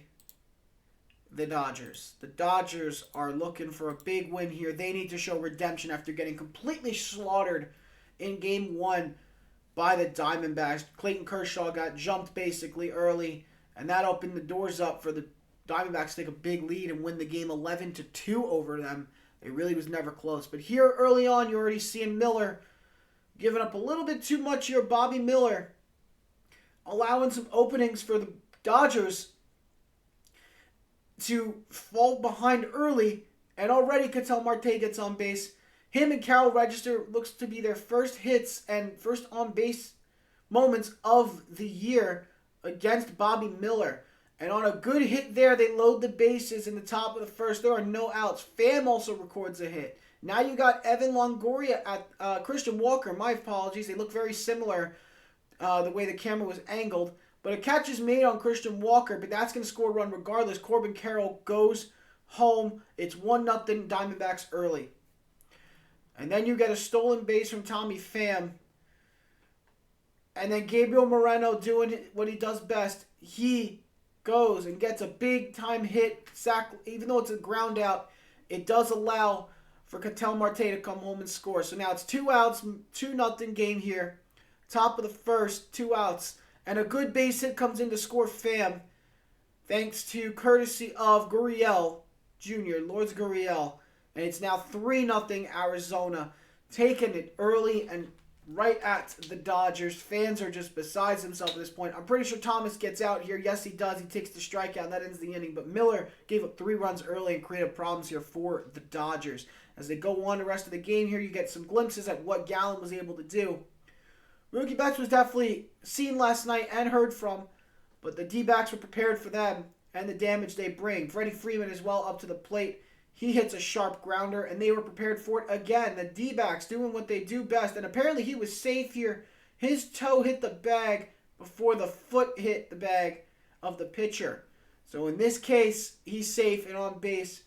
the Dodgers. The Dodgers are looking for a big win here. They need to show redemption after getting completely slaughtered in Game 1 by the Diamondbacks. Clayton Kershaw got jumped basically early, and that opened the doors up for the Diamondbacks to take a big lead and win the game 11-2 over them. It really was never close. But here early on, you're already seeing Miller giving up a little bit too much here. Bobby Miller allowing some openings for the Dodgers to fall behind early, and already Ketel Marte gets on base. Him and Carroll register looks to be their first hits and first on base moments of the year against Bobby Miller. And on a good hit there, they load the bases in the top of the first. There are no outs. Pham also records a hit. Now you got Evan Longoria at Christian Walker. My apologies. They look very similar the way the camera was angled. But a catch is made on Christian Walker, but that's going to score a run regardless. Corbin Carroll goes home. It's 1-0 Diamondbacks early. And then you get a stolen base from Tommy Pham. And then Gabriel Moreno doing what he does best. He goes and gets a big-time hit, sack. Even though it's a ground out, it does allow for Ketel Marte to come home and score. So now it's 2 outs, 2-0 game here. Top of the first, 2 outs. And a good base hit comes in to score Pham, thanks to courtesy of Gurriel Jr., Lourdes Gurriel. And it's now 3-0 Arizona, taking it early and right at the Dodgers. Fans are just besides themselves at this point. I'm pretty sure Thomas gets out here. Yes, he does. He takes the strikeout, and that ends the inning. But Miller gave up 3 runs early and created problems here for the Dodgers. As they go on the rest of the game here, you get some glimpses at what Gallen was able to do. Mookie Betts was definitely seen last night and heard from, but the D-backs were prepared for them and the damage they bring. Freddie Freeman as well up to the plate. He hits a sharp grounder, and they were prepared for it again. The D-backs doing what they do best, and apparently he was safe here. His toe hit the bag before the foot hit the bag of the pitcher. So in this case, he's safe and on base.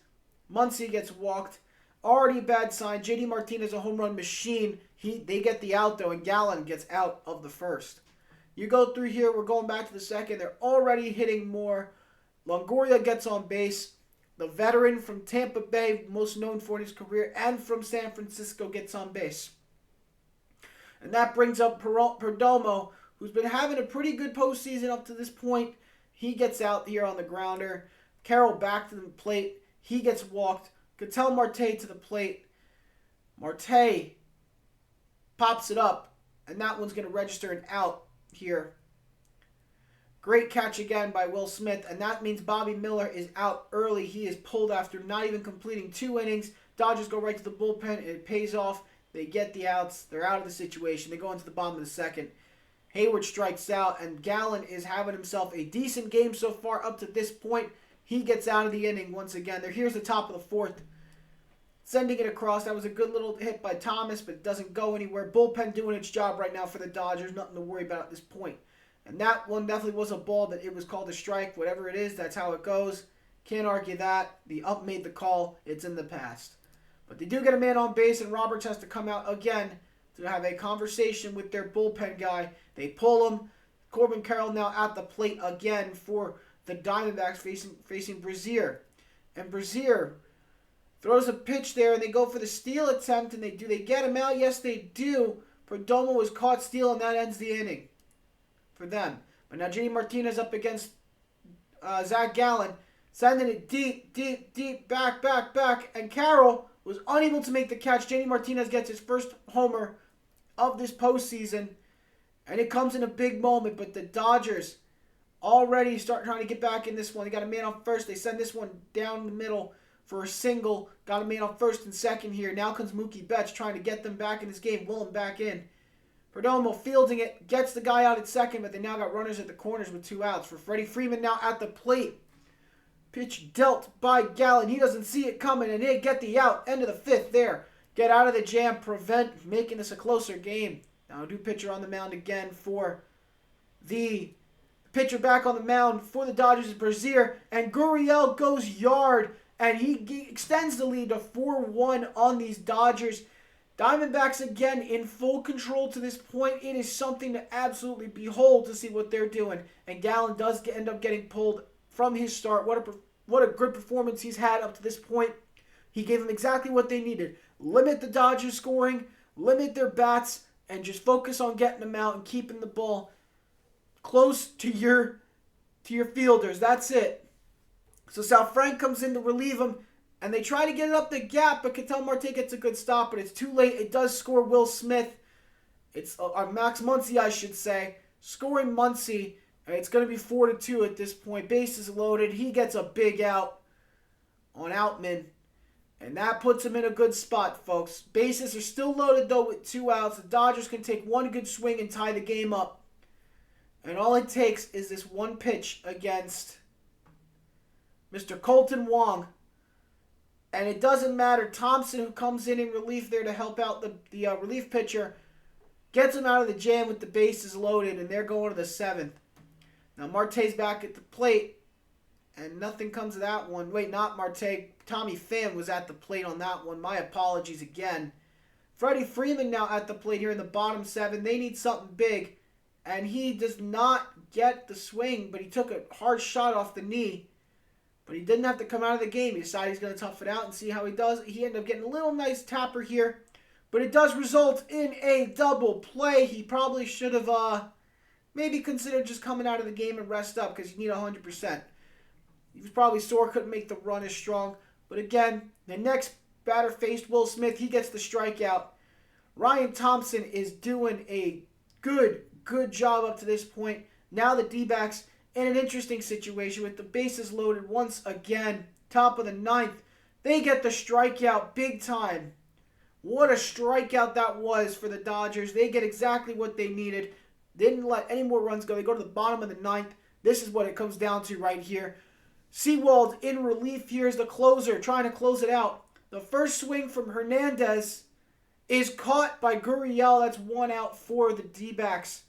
Muncy gets walked. Already a bad sign. JD Martinez, a home run machine. They get the out, though, and Gallen gets out of the first. You go through here. We're going back to the second. They're already hitting more. Longoria gets on base. The veteran from Tampa Bay, most known for in his career, and from San Francisco, gets on base. And that brings up Perdomo, who's been having a pretty good postseason up to this point. He gets out here on the grounder. Carroll back to the plate. He gets walked. Ketel Marte to the plate. Marte pops it up, and that one's going to register an out here. Great catch again by Will Smith, and that means Bobby Miller is out early. He is pulled after not even completing 2 innings. Dodgers go right to the bullpen, and it pays off. They get the outs. They're out of the situation. They go into the bottom of the second. Hayward strikes out, and Gallen is having himself a decent game so far up to this point. He gets out of the inning once again. Here's the top of the fourth. Sending it across. That was a good little hit by Thomas, but it doesn't go anywhere. Bullpen doing its job right now for the Dodgers. Nothing to worry about at this point. And that one definitely was a ball, but it was called a strike. Whatever it is, that's how it goes. Can't argue that. The ump made the call. It's in the past. But they do get a man on base, and Roberts has to come out again to have a conversation with their bullpen guy. They pull him. Corbin Carroll now at the plate again for the Diamondbacks facing Brazier. And Brazier throws a pitch there, and they go for the steal attempt, and do they get him out? Yes, they do. Perdomo was caught stealing, and that ends the inning for them. But now JD Martinez up against Zach Gallen, sending it deep, back, and Carroll was unable to make the catch. JD Martinez gets his first homer of this postseason, and it comes in a big moment, but the Dodgers already start trying to get back in this one. They got a man on first. They send this one down the middle for a single. Got a man on first and second here. Now comes Mookie Betts trying to get them back in this game, will them back in. Perdomo fielding it, gets the guy out at second, but they now got runners at the corners with 2 outs. For Freddie Freeman now at the plate. Pitch dealt by Gallen. He doesn't see it coming, and they get the out. End of the fifth there. Get out of the jam, prevent making this a closer game. Now a new pitcher on the mound again for the pitcher back on the mound for the Dodgers is Brazier, and Gurriel goes yard, and he extends the lead to 4-1 on these Dodgers. Diamondbacks again in full control to this point. It is something to absolutely behold to see what they're doing. And Gallen does end up getting pulled from his start. What a good performance he's had up to this point. He gave them exactly what they needed. Limit the Dodgers scoring, limit their bats, and just focus on getting them out and keeping the ball close to your fielders. That's it. So Sal Frank comes in to relieve him. And they try to get it up the gap, but Ketel Marte gets a good stop, but it's too late. It does score Will Smith. It's Max Muncy, I should say, scoring Muncy. It's going to be 4-2 at this point. Bases loaded. He gets a big out on Outman. And that puts him in a good spot, folks. Bases are still loaded, though, with 2 outs. The Dodgers can take one good swing and tie the game up. And all it takes is this one pitch against Mr. Colton Wong. And it doesn't matter. Thompson, who comes in relief there to help out the relief pitcher, gets him out of the jam with the bases loaded, and they're going to the 7th. Now, Marte's back at the plate, and nothing comes of that one. Wait, not Marte. Tommy Pham was at the plate on that one. My apologies again. Freddie Freeman now at the plate here in the bottom 7. They need something big, and he does not get the swing, but he took a hard shot off the knee. But he didn't have to come out of the game. He decided he's going to tough it out and see how he does. He ended up getting a little nice tapper here, but it does result in a double play. He probably should have maybe considered just coming out of the game and rest up because you need 100%. He was probably sore, couldn't make the run as strong. But again, the next batter faced Will Smith. He gets the strikeout. Ryan Thompson is doing a good job up to this point. Now the D-backs in an interesting situation with the bases loaded once again. Top of the 9th. They get the strikeout big time. What a strikeout that was for the Dodgers. They get exactly what they needed. Didn't let any more runs go. They go to the bottom of the 9th. This is what it comes down to right here. Sewald in relief here is the closer, trying to close it out. The first swing from Hernandez is caught by Gurriel. That's 1 out for the D-backs.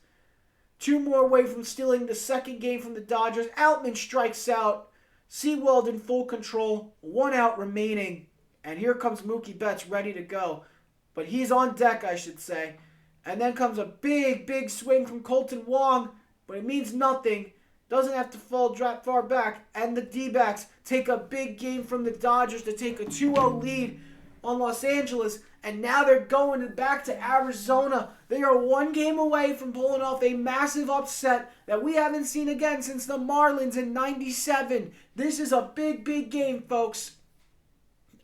2 more away from stealing the second game from the Dodgers. Outman strikes out. Sewald in full control. 1 out remaining. And here comes Mookie Betts ready to go. But he's on deck, I should say. And then comes a big swing from Colton Wong. But it means nothing. Doesn't have to fall far back. And the D-backs take a big game from the Dodgers to take a 2-0 lead on Los Angeles. And now they're going back to Arizona. They are 1 game away from pulling off a massive upset that we haven't seen again since the Marlins in '97. This is a big game, folks.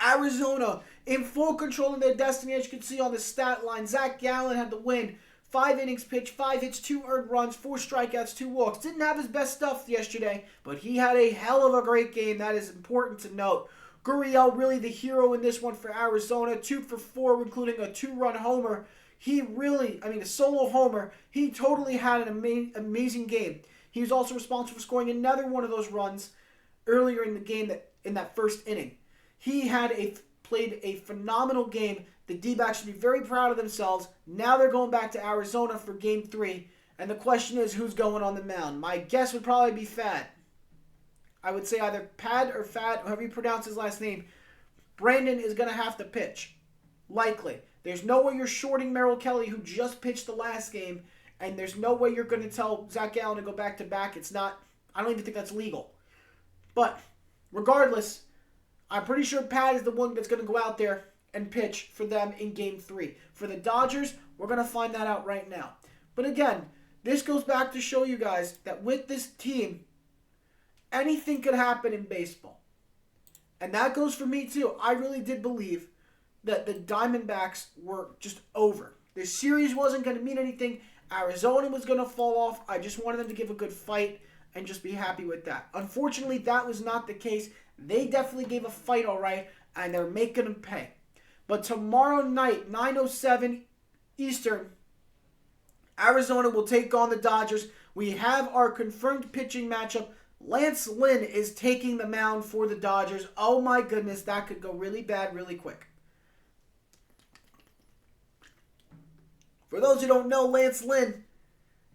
Arizona in full control of their destiny, as you can see on the stat line. Zach Gallen had the win. 5 innings pitched, 5 hits, 2 earned runs, 4 strikeouts, 2 walks. Didn't have his best stuff yesterday, but he had a hell of a great game. That is important to note. Gurriel really the hero in this one for Arizona. 2 for 4, including a 2-run homer. A solo homer. He totally had an amazing game. He was also responsible for scoring another one of those runs earlier in the game in that first inning. He played a phenomenal game. The D-backs should be very proud of themselves. Now they're going back to Arizona for Game 3. And the question is, who's going on the mound? My guess would probably be Fad. I would say either Pad or Fad, however you pronounce his last name. Brandon is going to have to pitch. Likely. There's no way you're shorting Merrill Kelly, who just pitched the last game. And there's no way you're going to tell Zach Gallen to go back-to-back. It's not, I don't even think that's legal. But regardless, I'm pretty sure Pat is the one that's going to go out there and pitch for them in Game 3. For the Dodgers, we're going to find that out right now. But again, this goes back to show you guys that with this team, anything could happen in baseball. And that goes for me too. I really did believe that the Diamondbacks were just over. This series wasn't going to mean anything. Arizona was going to fall off. I just wanted them to give a good fight and just be happy with that. Unfortunately, that was not the case. They definitely gave a fight, all right, and they're making them pay. But tomorrow night, 9:07 Eastern, Arizona will take on the Dodgers. We have our confirmed pitching matchup. Lance Lynn is taking the mound for the Dodgers. Oh my goodness, that could go really bad really quick. For those who don't know, Lance Lynn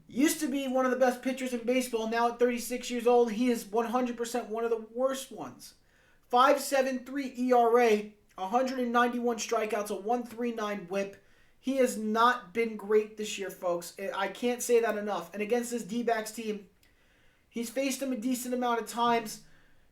used to be one of the best pitchers in baseball. Now at 36 years old, he is 100% one of the worst ones. 5.73 ERA, 191 strikeouts, a 1.39 whip. He has not been great this year, folks. I can't say that enough. And against this D-backs team, he's faced him a decent amount of times.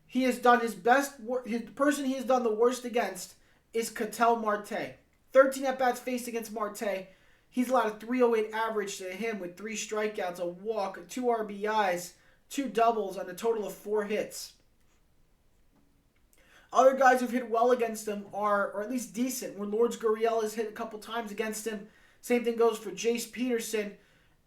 He has done his best. The person he has done the worst against is Ketel Marte. 13 at-bats faced against Marte. He's allowed a 3.08 average to him with 3 strikeouts, a walk, 2 RBIs, 2 doubles, and a total of 4 hits. Other guys who've hit well against him are, or at least decent, where Lourdes Gurriel has hit a couple times against him. Same thing goes for Jace Peterson.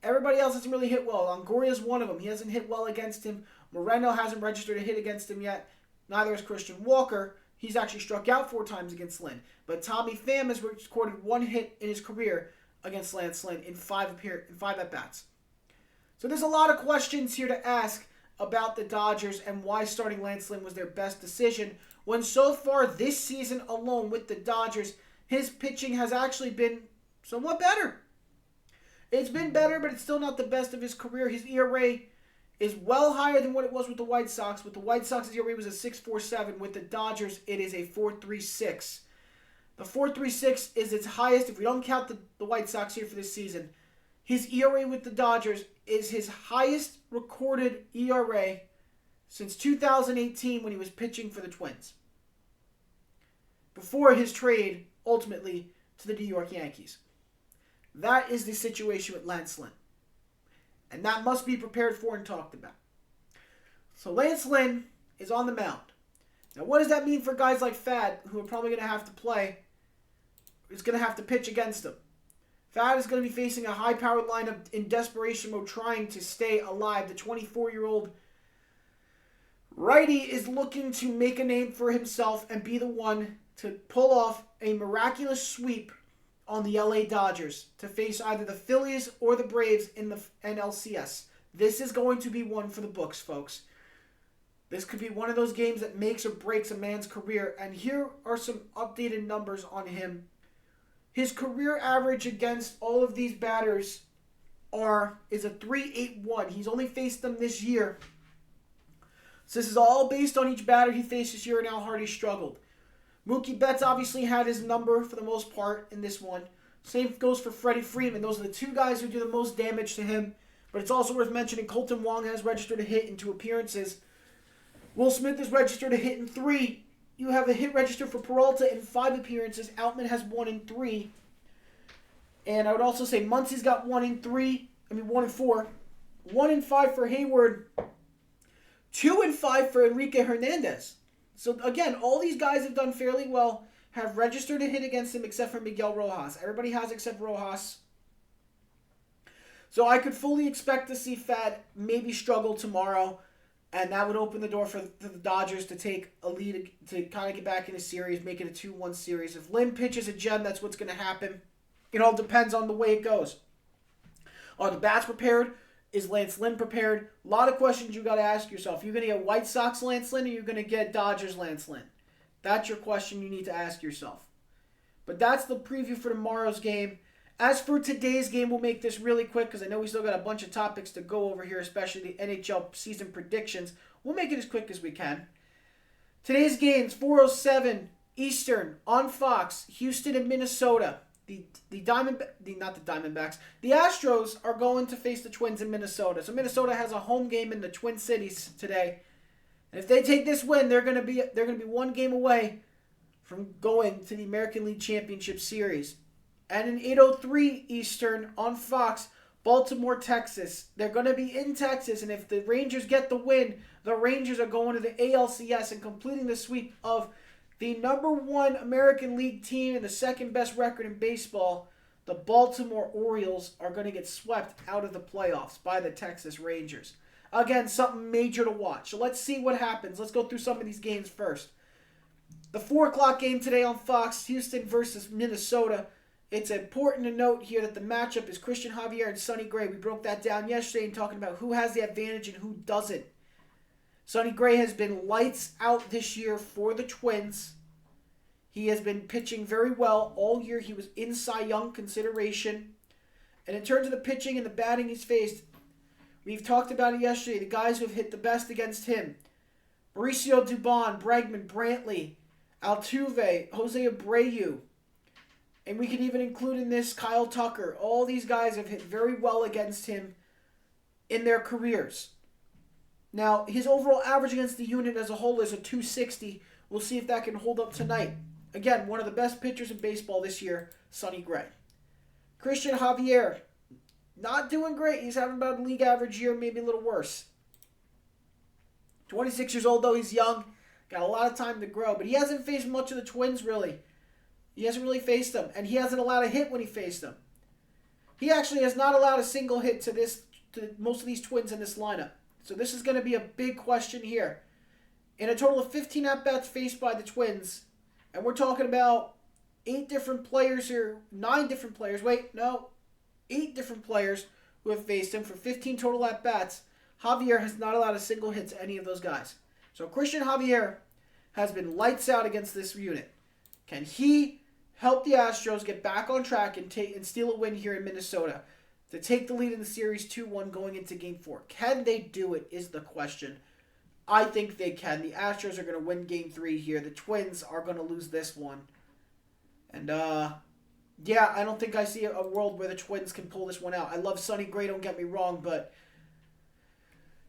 Everybody else hasn't really hit well. Longoria's one of them. He hasn't hit well against him. Moreno hasn't registered a hit against him yet. Neither has Christian Walker. He's actually struck out 4 times against Lynn. But Tommy Pham has recorded 1 hit in his career against Lance Lynn in 5 at-bats. So there's a lot of questions here to ask about the Dodgers and why starting Lance Lynn was their best decision, when so far this season alone with the Dodgers, his pitching has actually been somewhat better. It's been better, but it's still not the best of his career. His ERA is well higher than what it was with the White Sox. With the White Sox, his ERA was a 6.47. With the Dodgers, it is a 4.36. The 4.36 is its highest, if we don't count the White Sox here for this season. His ERA with the Dodgers is his highest recorded ERA since 2018 when he was pitching for the Twins, before his trade ultimately to the New York Yankees. That is the situation with Lance Lynn. And that must be prepared for and talked about. So Lance Lynn is on the mound. Now what does that mean for guys like Fad, who are probably going to have to play, is going to have to pitch against him? Fad is going to be facing a high-powered lineup in desperation mode, trying to stay alive. The 24-year-old righty is looking to make a name for himself and be the one to pull off a miraculous sweep on the LA Dodgers to face either the Phillies or the Braves in the NLCS. This is going to be one for the books, folks. This could be one of those games that makes or breaks a man's career. And here are some updated numbers on him. His career average against all of these batters is a 3.81. He's only faced them this year. So this is all based on each batter he faced this year and how hard he struggled. Mookie Betts obviously had his number for the most part in this one. Same goes for Freddie Freeman. Those are the 2 guys who do the most damage to him. But it's also worth mentioning Colton Wong has registered a hit in 2 appearances. Will Smith has registered a hit in 3. You have a hit registered for Peralta in 5 appearances. Outman has 1 in 3. And I would also say Muncy's got 1 in 4. 1 in 5 for Hayward. 2 in 5 for Enrique Hernandez. So again, all these guys have done fairly well, have registered a hit against him except for Miguel Rojas. Everybody has except Rojas. So I could fully expect to see Fad maybe struggle tomorrow, and that would open the door for the Dodgers to take a lead, to kind of get back in the series, make it a 2-1 series. If Lynn pitches a gem, that's what's going to happen. It all depends on the way it goes. Are the bats prepared? Is Lance Lynn prepared? A lot of questions you got to ask yourself. You're going to get White Sox Lance Lynn, or you're going to get Dodgers Lance Lynn? That's your question you need to ask yourself. But that's the preview for tomorrow's game. As for today's game, we'll make this really quick because I know we still got a bunch of topics to go over here, especially the NHL season predictions. We'll make it as quick as we can. Today's game's 4:07 Eastern on Fox, Houston and Minnesota. The Astros are going to face the Twins in Minnesota. So Minnesota has a home game in the Twin Cities today. And if they take this win, they're going to be 1 game away from going to the American League Championship Series. And in 8:03 Eastern on Fox, Baltimore, Texas. They're going to be in Texas, and if the Rangers get the win, the Rangers are going to the ALCS and completing the sweep of the #1 American League team and the 2nd best record in baseball. The Baltimore Orioles are going to get swept out of the playoffs by the Texas Rangers. Again, something major to watch. So let's see what happens. Let's go through some of these games first. The 4 o'clock game today on Fox, Houston versus Minnesota. It's important to note here that the matchup is Christian Javier and Sonny Gray. We broke that down yesterday in talking about who has the advantage and who doesn't. Sonny Gray has been lights out this year for the Twins. He has been pitching very well all year. He was in Cy Young consideration. And in terms of the pitching and the batting he's faced, we've talked about it yesterday. The guys who have hit the best against him: Mauricio Dubon, Bregman, Brantley, Altuve, Jose Abreu. And we can even include in this Kyle Tucker. All these guys have hit very well against him in their careers. Now, his overall average against the unit as a whole is a 260. We'll see if that can hold up tonight. Again, one of the best pitchers in baseball this year, Sonny Gray. Christian Javier, not doing great. He's having about a league average year, maybe a little worse. 26 years old, though. He's young. Got a lot of time to grow. But he hasn't faced much of the Twins, really. He hasn't really faced them. And he hasn't allowed a hit when he faced them. He actually has not allowed a single hit to most of these Twins in this lineup. So this is going to be a big question here. In a total of 15 at-bats faced by the Twins, and we're talking about 8 different players here, 9 different players, 8 different players who have faced him for 15 total at-bats. Javier has not allowed a single hit to any of those guys. So Christian Javier has been lights out against this unit. Can he help the Astros get back on track and steal a win here in Minnesota to take the lead in the series 2-1 going into Game 4? Can they do it is the question. I think they can. The Astros are going to win Game 3 here. The Twins are going to lose this one. And, I don't think I see a world where the Twins can pull this one out. I love Sonny Gray, don't get me wrong, but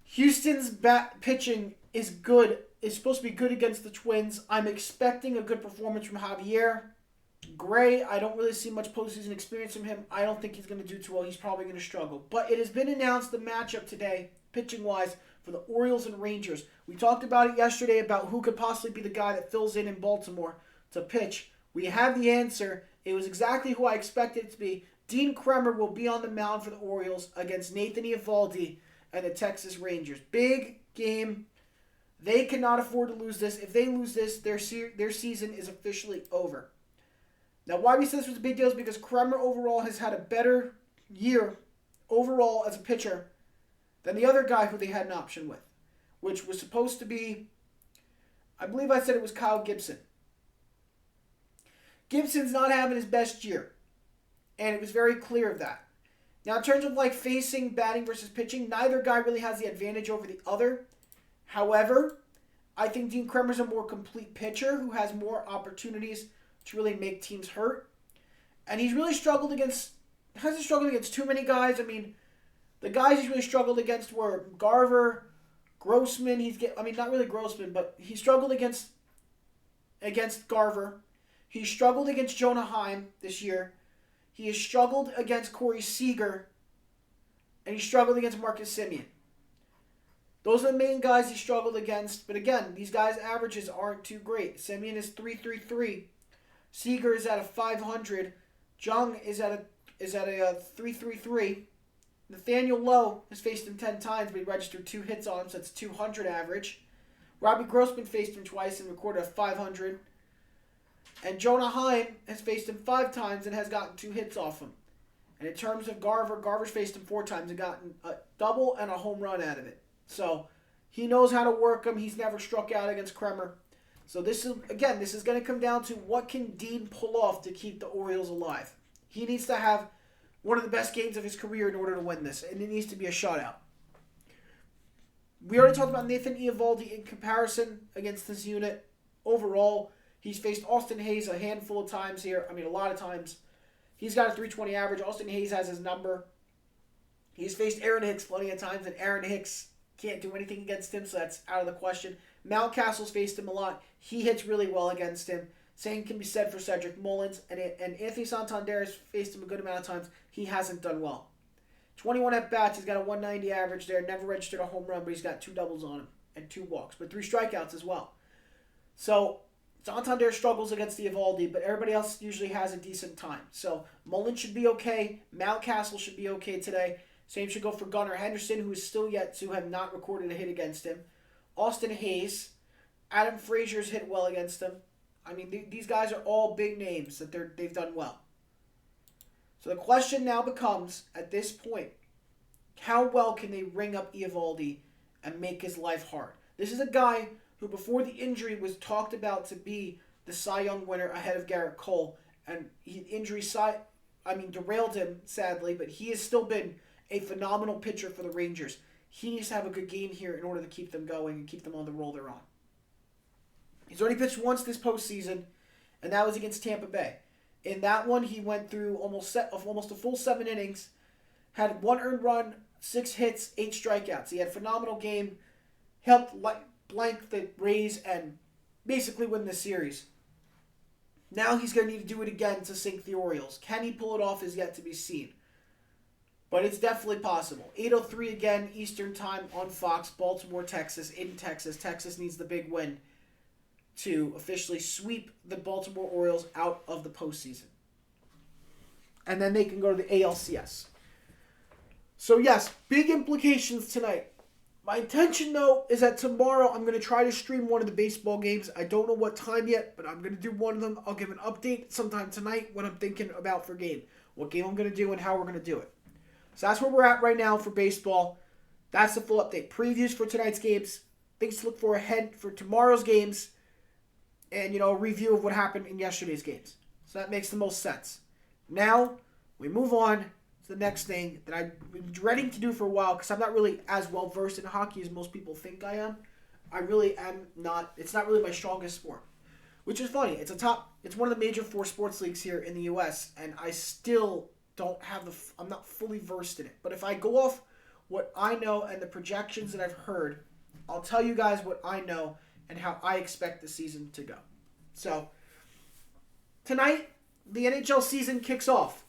Houston's pitching is good. It's supposed to be good against the Twins. I'm expecting a good performance from Javier. Gray, I don't really see much postseason experience from him. I don't think he's going to do too well. He's probably going to struggle. But it has been announced the matchup today, pitching-wise, for the Orioles and Rangers. We talked about it yesterday about who could possibly be the guy that fills in Baltimore to pitch. We have the answer. It was exactly who I expected it to be. Dean Kremer will be on the mound for the Orioles against Nathan Eovaldi and the Texas Rangers. Big game. They cannot afford to lose this. If they lose this, their season is officially over. Now, why we said this was a big deal is because Kremer overall has had a better year overall as a pitcher than the other guy who they had an option with, which was supposed to be, I believe I said it was Kyle Gibson. Gibson's not having his best year, and it was very clear of that. Now, in terms of facing batting versus pitching, neither guy really has the advantage over the other. However, I think Dean Kremer's a more complete pitcher who has more opportunities to really make teams hurt. And he's really hasn't struggled against too many guys. I mean, the guys he's really struggled against were Garver, Grossman. Not really Grossman, but he struggled against Garver. He struggled against Jonah Heim this year. He has struggled against Corey Seager. And he struggled against Marcus Semien. Those are the main guys he struggled against. But again, these guys' averages aren't too great. Semien is .333. Seager is at a .500. Jung is at a .333. Nathaniel Lowe has faced him 10 times, but he registered 2 hits on him, so that's .200 average. Robbie Grossman faced him twice and recorded a .500. And Jonah Heim has faced him 5 times and has gotten 2 hits off him. And in terms of Garver's faced him 4 times and gotten a double and a home run out of it. So he knows how to work him. He's never struck out against Kremer. So this is going to come down to what can Dean pull off to keep the Orioles alive. He needs to have one of the best games of his career in order to win this, and it needs to be a shutout. We already talked about Nathan Eovaldi in comparison against this unit. Overall, he's faced Austin Hayes a handful of times here. A lot of times. He's got a .320 average. Austin Hayes has his number. He's faced Aaron Hicks plenty of times, and Aaron Hicks can't do anything against him, so that's out of the question. Mountcastle's faced him a lot. He hits really well against him. Same can be said for Cedric Mullins, and Anthony Santander has faced him a good amount of times. He hasn't done well. 21 at-bats, he's got a .190 average there. Never registered a home run, but he's got 2 doubles on him and 2 walks, but 3 strikeouts as well. So Santander struggles against the Eovaldi, but everybody else usually has a decent time. So Mullins should be okay. Mountcastle should be okay today. Same should go for Gunnar Henderson, who is still yet to have not recorded a hit against him. Austin Hayes. Adam Frazier's hit well against him. These guys are all big names that they've done well. So the question now becomes, at this point, how well can they ring up Eovaldi and make his life hard? This is a guy who, before the injury, was talked about to be the Cy Young winner ahead of Garrett Cole. And injury derailed him, sadly, but he has still been a phenomenal pitcher for the Rangers. He needs to have a good game here in order to keep them going and keep them on the roll they're on. He's already pitched once this postseason, and that was against Tampa Bay. In that one, he went through almost a full 7 innings, had 1 earned run, 6 hits, 8 strikeouts. He had a phenomenal game, helped blank the Rays and basically win the series. Now he's going to need to do it again to sink the Orioles. Can he pull it off is yet to be seen. But it's definitely possible. 8:03 again, Eastern Time on Fox, Baltimore, Texas, in Texas. Texas needs the big win to officially sweep the Baltimore Orioles out of the postseason. And then they can go to the ALCS. So yes, big implications tonight. My intention, though, is that tomorrow I'm going to try to stream one of the baseball games. I don't know what time yet, but I'm going to do one of them. I'll give an update sometime tonight what I'm thinking about for game. What game I'm going to do and how we're going to do it. So that's where we're at right now for baseball. That's the full update. Previews for tonight's games. Things to look for ahead for tomorrow's games. And, a review of what happened in yesterday's games. So that makes the most sense. Now, we move on to the next thing that I've been dreading to do for a while because I'm not really as well versed in hockey as most people think I am. I really am not. It's not really my strongest sport. Which is funny. It's one of the major 4 sports leagues here in the U.S. and I still don't have I'm not fully versed in it. But if I go off what I know and the projections that I've heard, I'll tell you guys what I know and how I expect the season to go. So, tonight, the NHL season kicks off.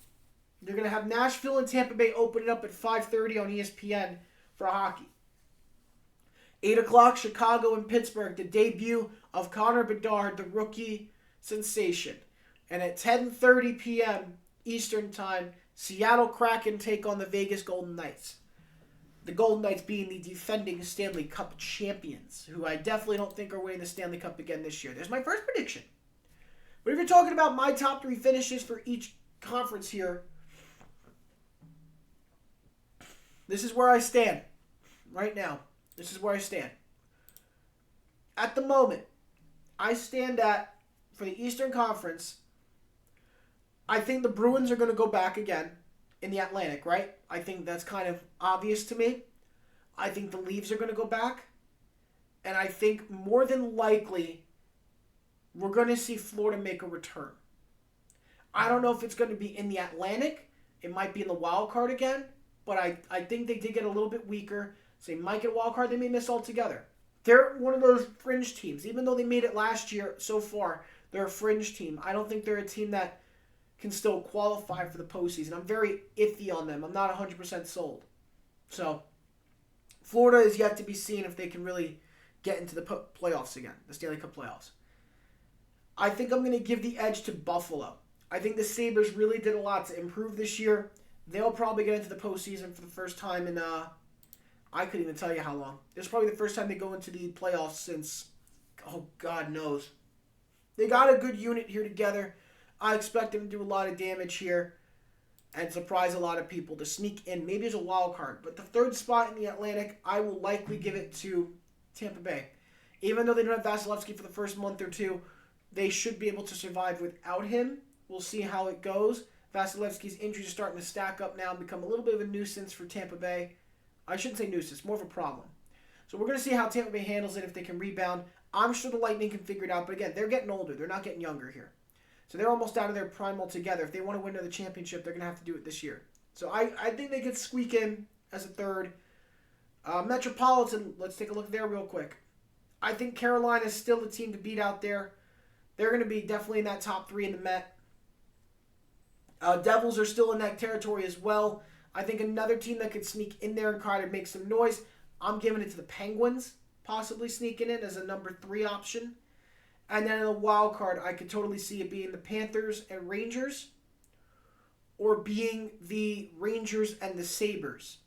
You're going to have Nashville and Tampa Bay opening up at 5:30 on ESPN for hockey. 8 o'clock, Chicago and Pittsburgh, the debut of Connor Bedard, the rookie sensation. And at 10:30 p.m. Eastern Time, Seattle Kraken take on the Vegas Golden Knights. The Golden Knights being the defending Stanley Cup champions, who I definitely don't think are winning the Stanley Cup again this year. There's my first prediction. But if you're talking about my top 3 finishes for each conference here, this is where I stand right now. This is where I stand. At the moment, I stand at, for the Eastern Conference, I think the Bruins are going to go back again in the Atlantic, right? I think that's kind of obvious to me. I think the Leafs are going to go back. And I think more than likely, we're going to see Florida make a return. I don't know if it's going to be in the Atlantic. It might be in the wild card again. But I think they did get a little bit weaker. So they might get a wild card. They may miss altogether. They're one of those fringe teams. Even though they made it last year so far, they're a fringe team. I don't think they're a team that can still qualify for the postseason. I'm very iffy on them. I'm not 100% sold. So, Florida is yet to be seen if they can really get into the playoffs again, the Stanley Cup playoffs. I think I'm going to give the edge to Buffalo. I think the Sabres really did a lot to improve this year. They'll probably get into the postseason for the first time in, I couldn't even tell you how long. It's probably the first time they go into the playoffs since, oh, God knows. They got a good unit here together. I expect them to do a lot of damage here and surprise a lot of people to sneak in. Maybe as a wild card. But the third spot in the Atlantic, I will likely give it to Tampa Bay. Even though they don't have Vasilevsky for the first month or two, they should be able to survive without him. We'll see how it goes. Vasilevsky's injuries are starting to stack up now and become a little bit of a nuisance for Tampa Bay. I shouldn't say nuisance, more of a problem. So we're going to see how Tampa Bay handles it, if they can rebound. I'm sure the Lightning can figure it out. But again, they're getting older. They're not getting younger here. So they're almost out of their prime altogether. If they want to win another championship, they're going to have to do it this year. So I think they could squeak in as a third. Metropolitan, let's take a look there real quick. I think Carolina is still the team to beat out there. They're going to be definitely in that top 3 in the Met. Devils are still in that territory as well. I think another team that could sneak in there and try to make some noise, I'm giving it to the Penguins, possibly sneaking in as a number 3 option. And then in the wild card, I could totally see it being the Panthers and Rangers, or being the Rangers and the Sabres.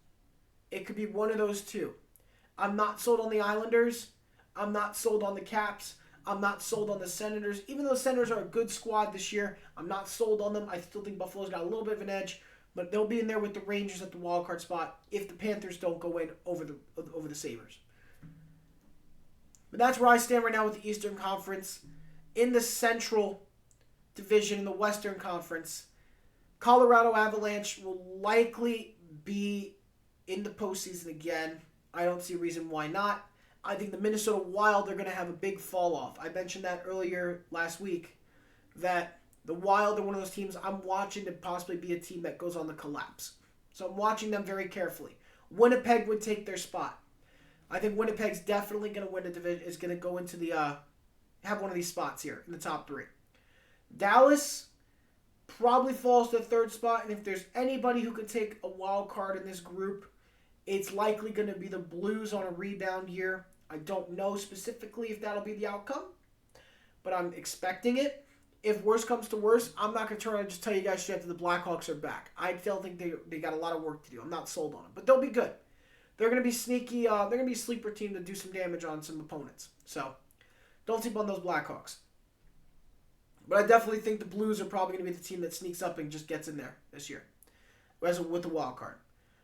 It could be one of those two. I'm not sold on the Islanders. I'm not sold on the Caps. I'm not sold on the Senators. Even though the Senators are a good squad this year, I'm not sold on them. I still think Buffalo's got a little bit of an edge, but they'll be in there with the Rangers at the wild card spot if the Panthers don't go in over the Sabres. But that's where I stand right now with the Eastern Conference. In the Central Division, in the Western Conference, Colorado Avalanche will likely be in the postseason again. I don't see a reason why not. I think the Minnesota Wild are going to have a big fall off. I mentioned that earlier last week, that the Wild are one of those teams I'm watching to possibly be a team that goes on the collapse. So I'm watching them very carefully. Winnipeg would take their spot. I think Winnipeg's definitely going to win the division, is going to go into the, have one of these spots here in the top 3. Dallas probably falls to the 3rd spot, and if there's anybody who could take a wild card in this group, it's likely going to be the Blues on a rebound year. I don't know specifically if that'll be the outcome, but I'm expecting it. if worse comes to worse, I'm not going to turn around and just tell you guys straight that the Blackhawks are back. I still think they got a lot of work to do. I'm not sold on them. But they'll be good. They're going to be sneaky. They're going to be a sleeper team to do some damage on some opponents. So, don't sleep on those Blackhawks. But I definitely think the Blues are probably going to be the team that sneaks up and just gets in there this year with the wild card.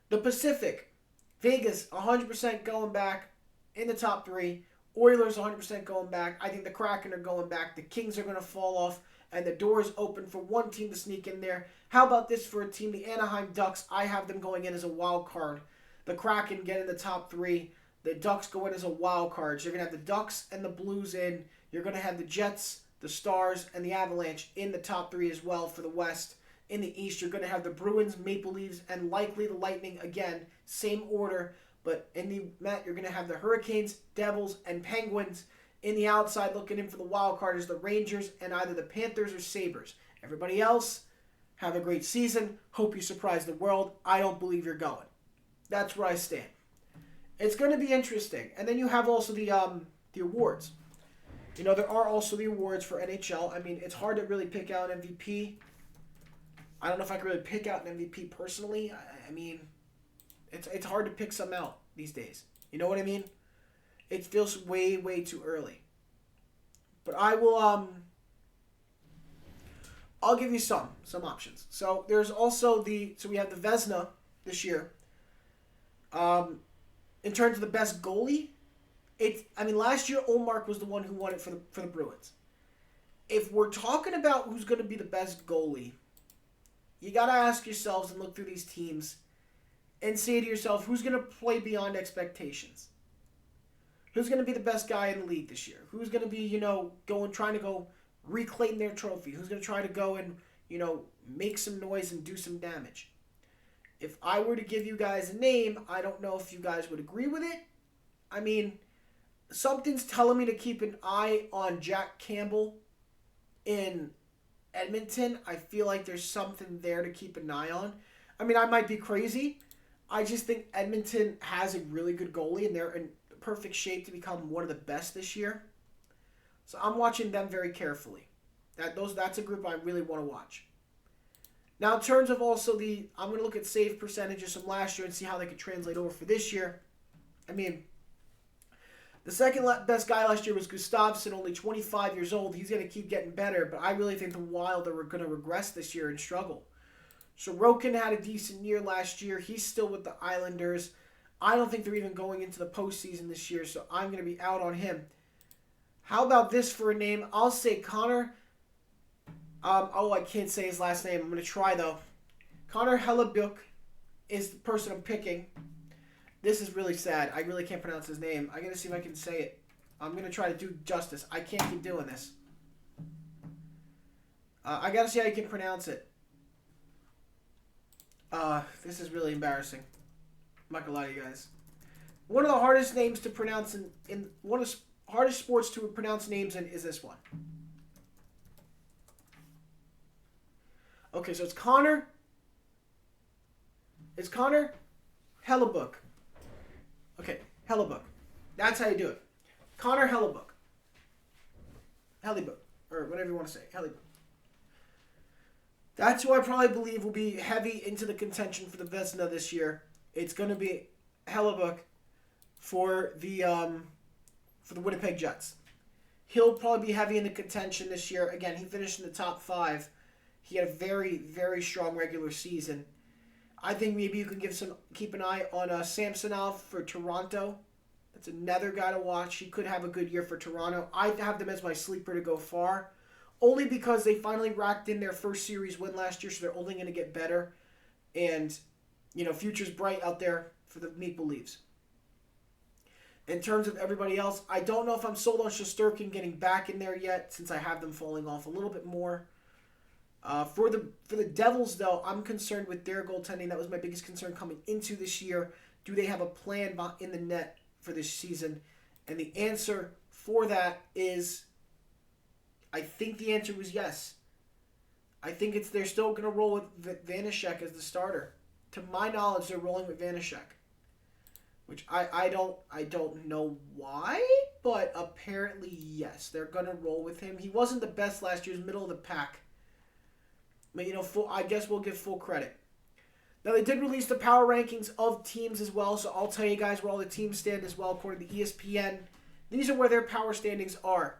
The Pacific, Vegas, 100% going back in the top 3. Oilers 100% going back. I think the Kraken are going back. The Kings are going to fall off. And the door is open for one team to sneak in there. How about this for a team, the Anaheim Ducks? I have them going in as a wild card. The Kraken get in the top 3. The Ducks go in as a wild card. So you're going to have the Ducks and the Blues in. You're going to have the Jets, the Stars, and the Avalanche in the top 3 as well for the West. In the East, you're going to have the Bruins, Maple Leafs, and likely the Lightning again. Same order. But in the Met, you're going to have the Hurricanes, Devils, and Penguins. In the outside, looking in for the wild card is the Rangers and either the Panthers or Sabres. Everybody else, have a great season. Hope you surprise the world. I don't believe you're going. That's where I stand. It's going to be interesting. And then you have also the awards. You know, there are also the awards for NHL. I mean, it's hard to really pick out an MVP. I don't know if I can really pick out an MVP personally. I mean, it's hard to pick some out these days. You know what I mean? It feels way, way too early. But I will, I'll give you some options. So there's also so we have the Vezina this year. In terms of the best goalie, last year Ullmark was the one who won it for the Bruins. If we're talking about who's going to be the best goalie, you got to ask yourselves and look through these teams and say to yourself, who's going to play beyond expectations? Who's going to be the best guy in the league this year? Who's going to be, trying to go reclaim their trophy? Who's going to try to go and, make some noise and do some damage? If I were to give you guys a name, I don't know if you guys would agree with it. I mean, something's telling me to keep an eye on Jack Campbell in Edmonton. I feel like there's something there to keep an eye on. I mean, I might be crazy. I just think Edmonton has a really good goalie, and they're in perfect shape to become one of the best this year. So I'm watching them very carefully. That's a group I really want to watch. Now, in terms of also I'm going to look at save percentages from last year and see how they could translate over for this year. I mean, the second best guy last year was Gustafsson, only 25 years old. He's going to keep getting better, but I really think the Wild are going to regress this year and struggle. Sorokin had a decent year last year. He's still with the Islanders. I don't think they're even going into the postseason this year, so I'm going to be out on him. How about this for a name? I'll say Connor. I can't say his last name. I'm going to try, though. Connor Hellebuyck is the person I'm picking. This is really sad. I really can't pronounce his name. I'm going to see if I can say it. I'm going to try to do justice. I can't keep doing this. I got to see how you can pronounce it. This is really embarrassing. I'm not going to lie to you guys. One of the hardest names to pronounce in one of the hardest sports to pronounce names in is this one. Okay, so it's Connor Hellebuyck. Okay, Hellebuyck. That's how you do it. Connor Hellebuyck. Or whatever you want to say. Hellebuyck. That's who I probably believe will be heavy into the contention for the Vezina this year. It's going to be Hellebuyck for the Winnipeg Jets. He'll probably be heavy in the contention this year. Again, he finished in the top 5. He had a very, very strong regular season. I think maybe you can keep an eye on Samsonov for Toronto. That's another guy to watch. He could have a good year for Toronto. I have them as my sleeper to go far, only because they finally racked in their first series win last year, so they're only going to get better. And, future's bright out there for the Maple Leafs. In terms of everybody else, I don't know if I'm sold on Shesterkin getting back in there yet, since I have them falling off a little bit more. For the Devils, though, I'm concerned with their goaltending. That was my biggest concern coming into this year. Do they have a plan in the net for this season? And the answer for that is, I think the answer was yes. I think they're still going to roll with Vanecek as the starter. To my knowledge, they're rolling with Vanecek, which I don't know why. but apparently, yes, they're going to roll with him. He wasn't the best last year. He was middle of the pack. But, I guess we'll give full credit. Now, they did release the power rankings of teams as well, so I'll tell you guys where all the teams stand as well, according to ESPN. These are where their power standings are.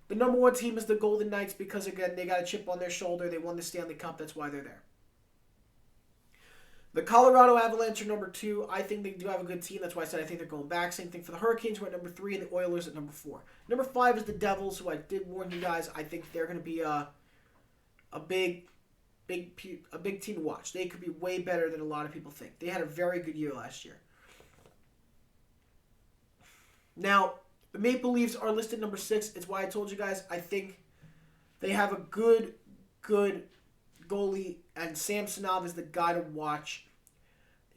The number 1 team is the Golden Knights because, again, they got a chip on their shoulder. They won the Stanley Cup. That's why they're there. The Colorado Avalanche are number 2. I think they do have a good team. That's why I said I think they're going back. Same thing for the Hurricanes, who are at number 3, and the Oilers at number 4. Number 5 is the Devils, who I did warn you guys. I think they're going to be a big team to watch. They could be way better than a lot of people think. They had a very good year last year. Now, the Maple Leafs are listed number 6. It's why I told you guys I think they have a good goalie, and Samsonov is the guy to watch.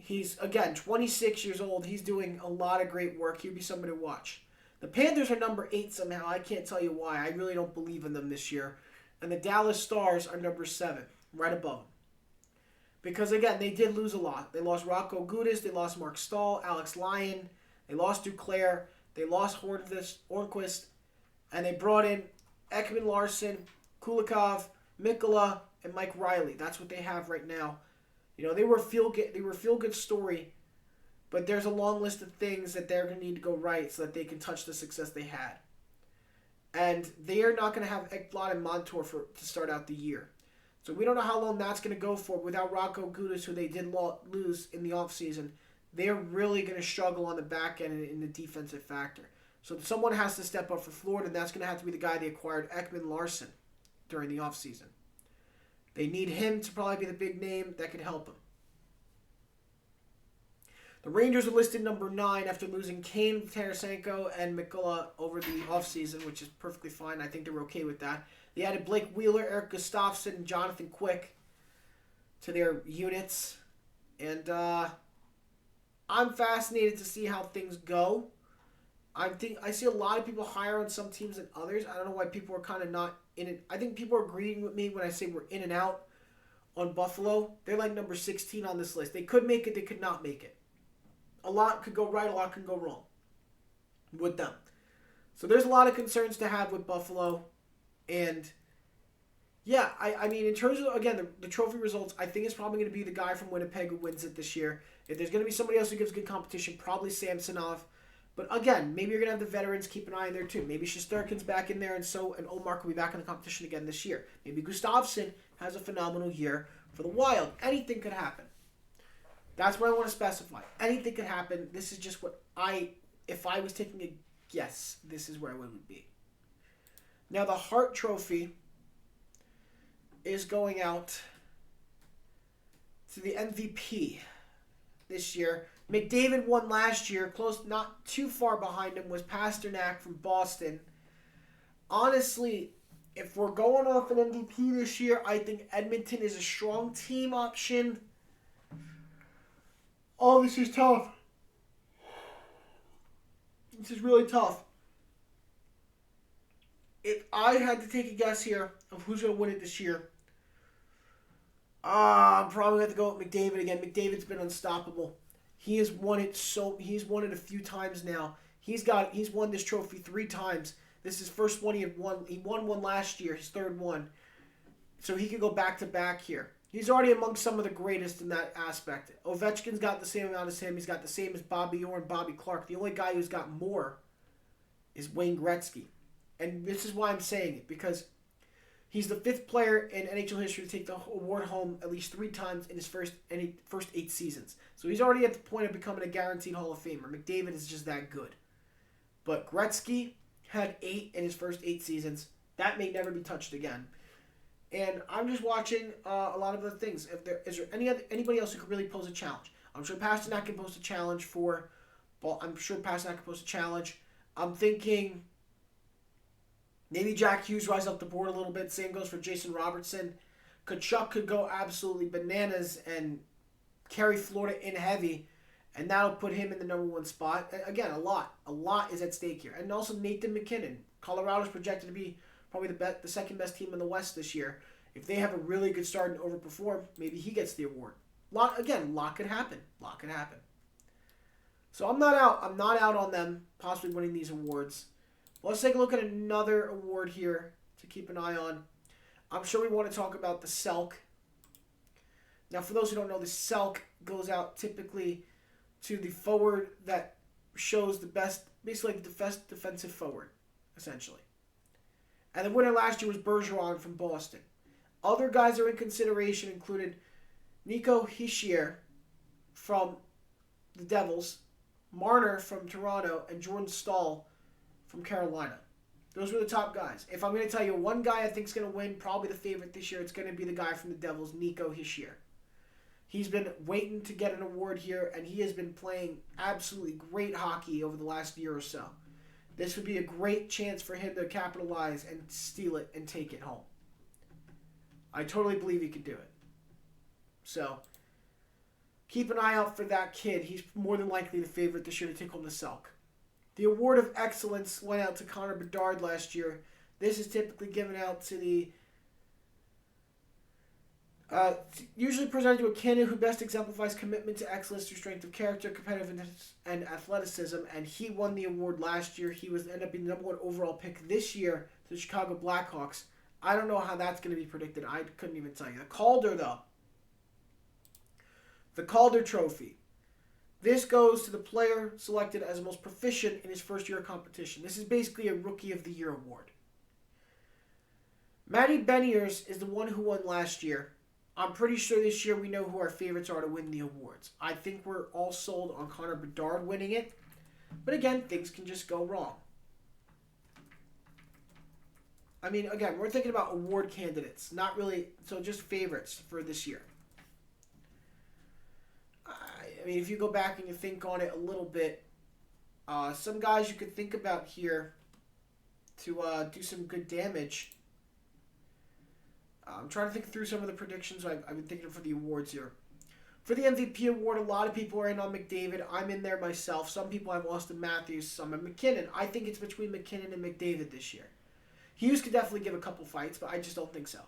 He's, again, 26 years old. He's doing a lot of great work. He'll be somebody to watch. The Panthers are number 8 somehow. I can't tell you why. I really don't believe in them this year. And the Dallas Stars are number 7, right above them. Because, again, they did lose a lot. They lost Rocco Gudis. They lost Mark Stahl, Alex Lyon. They lost Duclair. They lost Hornquist. And they brought in Ekman Larson, Kulikov, Mikkola, and Mike Riley. That's what they have right now. They were a feel-good story, but there's a long list of things that they're going to need to go right so that they can touch the success they had. And they are not going to have Ekblad and Montour to start out the year. So we don't know how long that's going to go for without Rocco Gudis, who they did lose in the offseason. They're really going to struggle on the back end in the defensive factor. So someone has to step up for Florida, and that's going to have to be the guy they acquired, Ekman Larson, during the offseason. They need him to probably be the big name that could help them. The Rangers are listed number 9 after losing Kane, Tarasenko, and Mikkola over the offseason, which is perfectly fine. I think they're okay with that. They added Blake Wheeler, Eric Gustafsson, and Jonathan Quick to their units. And I'm fascinated to see how things go. I see a lot of people higher on some teams than others. I don't know why people are kind of not in it. I think people are agreeing with me when I say we're in and out on Buffalo. They're like number 16 on this list. They could make it. They could not make it. A lot could go right. A lot could go wrong with them. So there's a lot of concerns to have with Buffalo. And yeah, I mean, in terms of, again, the trophy results, I think it's probably going to be the guy from Winnipeg who wins it this year. If there's going to be somebody else who gives good competition, probably Samsonov. But again, maybe you're going to have the veterans keep an eye on there too. Maybe Shesterkin's back in there, and Omar will be back in the competition again this year. Maybe Gustafsson has a phenomenal year for the Wild. Anything could happen. That's what I want to specify. Anything could happen. This is just if I was taking a guess, this is where I would be. Now, the Hart Trophy is going out to the MVP this year. McDavid won last year. Close, not too far behind him was Pasternak from Boston. Honestly, if we're going off an MVP this year, I think Edmonton is a strong team option. Oh, this is tough. This is really tough. If I had to take a guess here of who's going to win it this year, I'm probably going to go with McDavid again. McDavid's been unstoppable. He has won it he's won it a few times now. He's won this trophy 3 times. This is his first one he had won. He won one last year, his third one. So he could go back to back here. He's already among some of the greatest in that aspect. Ovechkin's got the same amount as him. He's got the same as Bobby Orr and Bobby Clark. The only guy who's got more is Wayne Gretzky. And this is why I'm saying it, because he's the 5th player in NHL history to take the award home at least 3 times in his first 8 seasons. So he's already at the point of becoming a guaranteed Hall of Famer. McDavid is just that good. But Gretzky had 8 in his first 8 seasons. That may never be touched again. And I'm just watching a lot of other things. Is there anybody else who could really pose a challenge? I'm sure Pasternak can post a challenge for. I'm sure Pasternak can post a challenge. I'm thinking maybe Jack Hughes rise up the board a little bit. Same goes for Jason Robertson. Kachuk could go absolutely bananas and carry Florida in heavy, and that'll put him in the number 1 spot. Again, a lot is at stake here. And also Nathan McKinnon. Colorado's projected to be probably the second best team in the West this year. If they have a really good start and overperform, maybe he gets the award. Lot could happen. So I'm not out on them possibly winning these awards. Let's take a look at another award here to keep an eye on. I'm sure we want to talk about the Selke. Now, for those who don't know, the Selke goes out typically to the forward that shows the best, basically the best defensive forward, essentially. And the winner last year was Bergeron from Boston. Other guys that are in consideration included Nico Hischier from the Devils, Marner from Toronto, and Jordan Staal from Carolina. Those were the top guys. If I'm going to tell you one guy I think is going to win, probably the favorite this year, it's going to be the guy from the Devils, Nico Hischier. He's been waiting to get an award here, and he has been playing absolutely great hockey over the last year or so. This would be a great chance for him to capitalize and steal it and take it home. I totally believe he could do it. So, keep an eye out for that kid. He's more than likely the favorite this year to take home the Selke. The Award of Excellence went out to Connor Bedard last year. This is typically given out to the usually presented to a candidate who best exemplifies commitment to excellence through strength of character, competitiveness, and athleticism. And he won the award last year. He ended up being the number 1 overall pick this year to the Chicago Blackhawks. I don't know how that's going to be predicted. I couldn't even tell you. The Calder, though. The Calder Trophy. This goes to the player selected as the most proficient in his first year of competition. This is basically a Rookie of the Year award. Matty Beniers is the one who won last year. I'm pretty sure this year we know who our favorites are to win the awards. I think we're all sold on Connor Bedard winning it. But again, things can just go wrong. I mean, again, we're thinking about award candidates, not really, so just favorites for this year. I mean, if you go back and you think on it a little bit, some guys you could think about here to do some good damage. I'm trying to think through some of the predictions I've been thinking for the awards here. For the MVP award, a lot of people are in on McDavid. I'm in there myself. Some people have Austin Matthews, some have McKinnon. I think it's between McKinnon and McDavid this year. Hughes could definitely give a couple fights, but I just don't think so.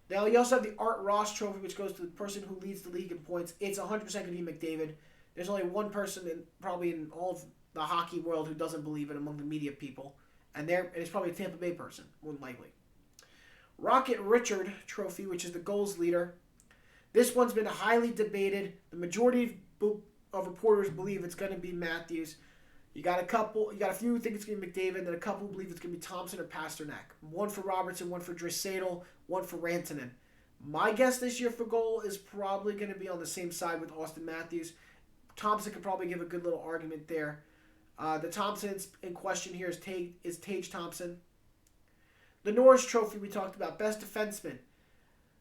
Now, you also have the Art Ross Trophy, which goes to the person who leads the league in points. It's 100% going to be McDavid. There's only one person probably in all of the hockey world who doesn't believe it among the media people, and it's probably a Tampa Bay person, more than likely. Rocket Richard Trophy, which is the goals leader. This one's been highly debated. The majority of reporters believe it's going to be Matthews. You got a few who think it's going to be McDavid, and then a couple believe it's going to be Thompson or Pasternak. One for Robertson, one for Draisaitl, one for Rantanen. My guess this year for goal is probably going to be on the same side with Austin Matthews. Thompson could probably give a good little argument there. The Thompson's in question here is Tage Thompson. The Norris Trophy we talked about, best defenseman.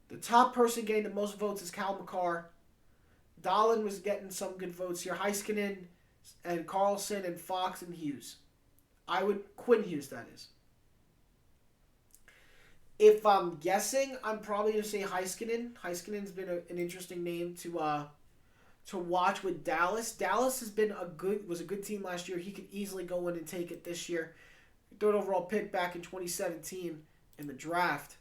The top person getting the most votes is Cal McCarr. Dahlin was getting some good votes here. Heiskanen and Carlson and Fox and Hughes. Quinn Hughes, that is. If I'm guessing, I'm probably going to say Heiskanen. Heiskanen's been an interesting name to watch with Dallas. Dallas was a good team last year. He could easily go in and take it this year. Third overall pick back in 2017 in the draft.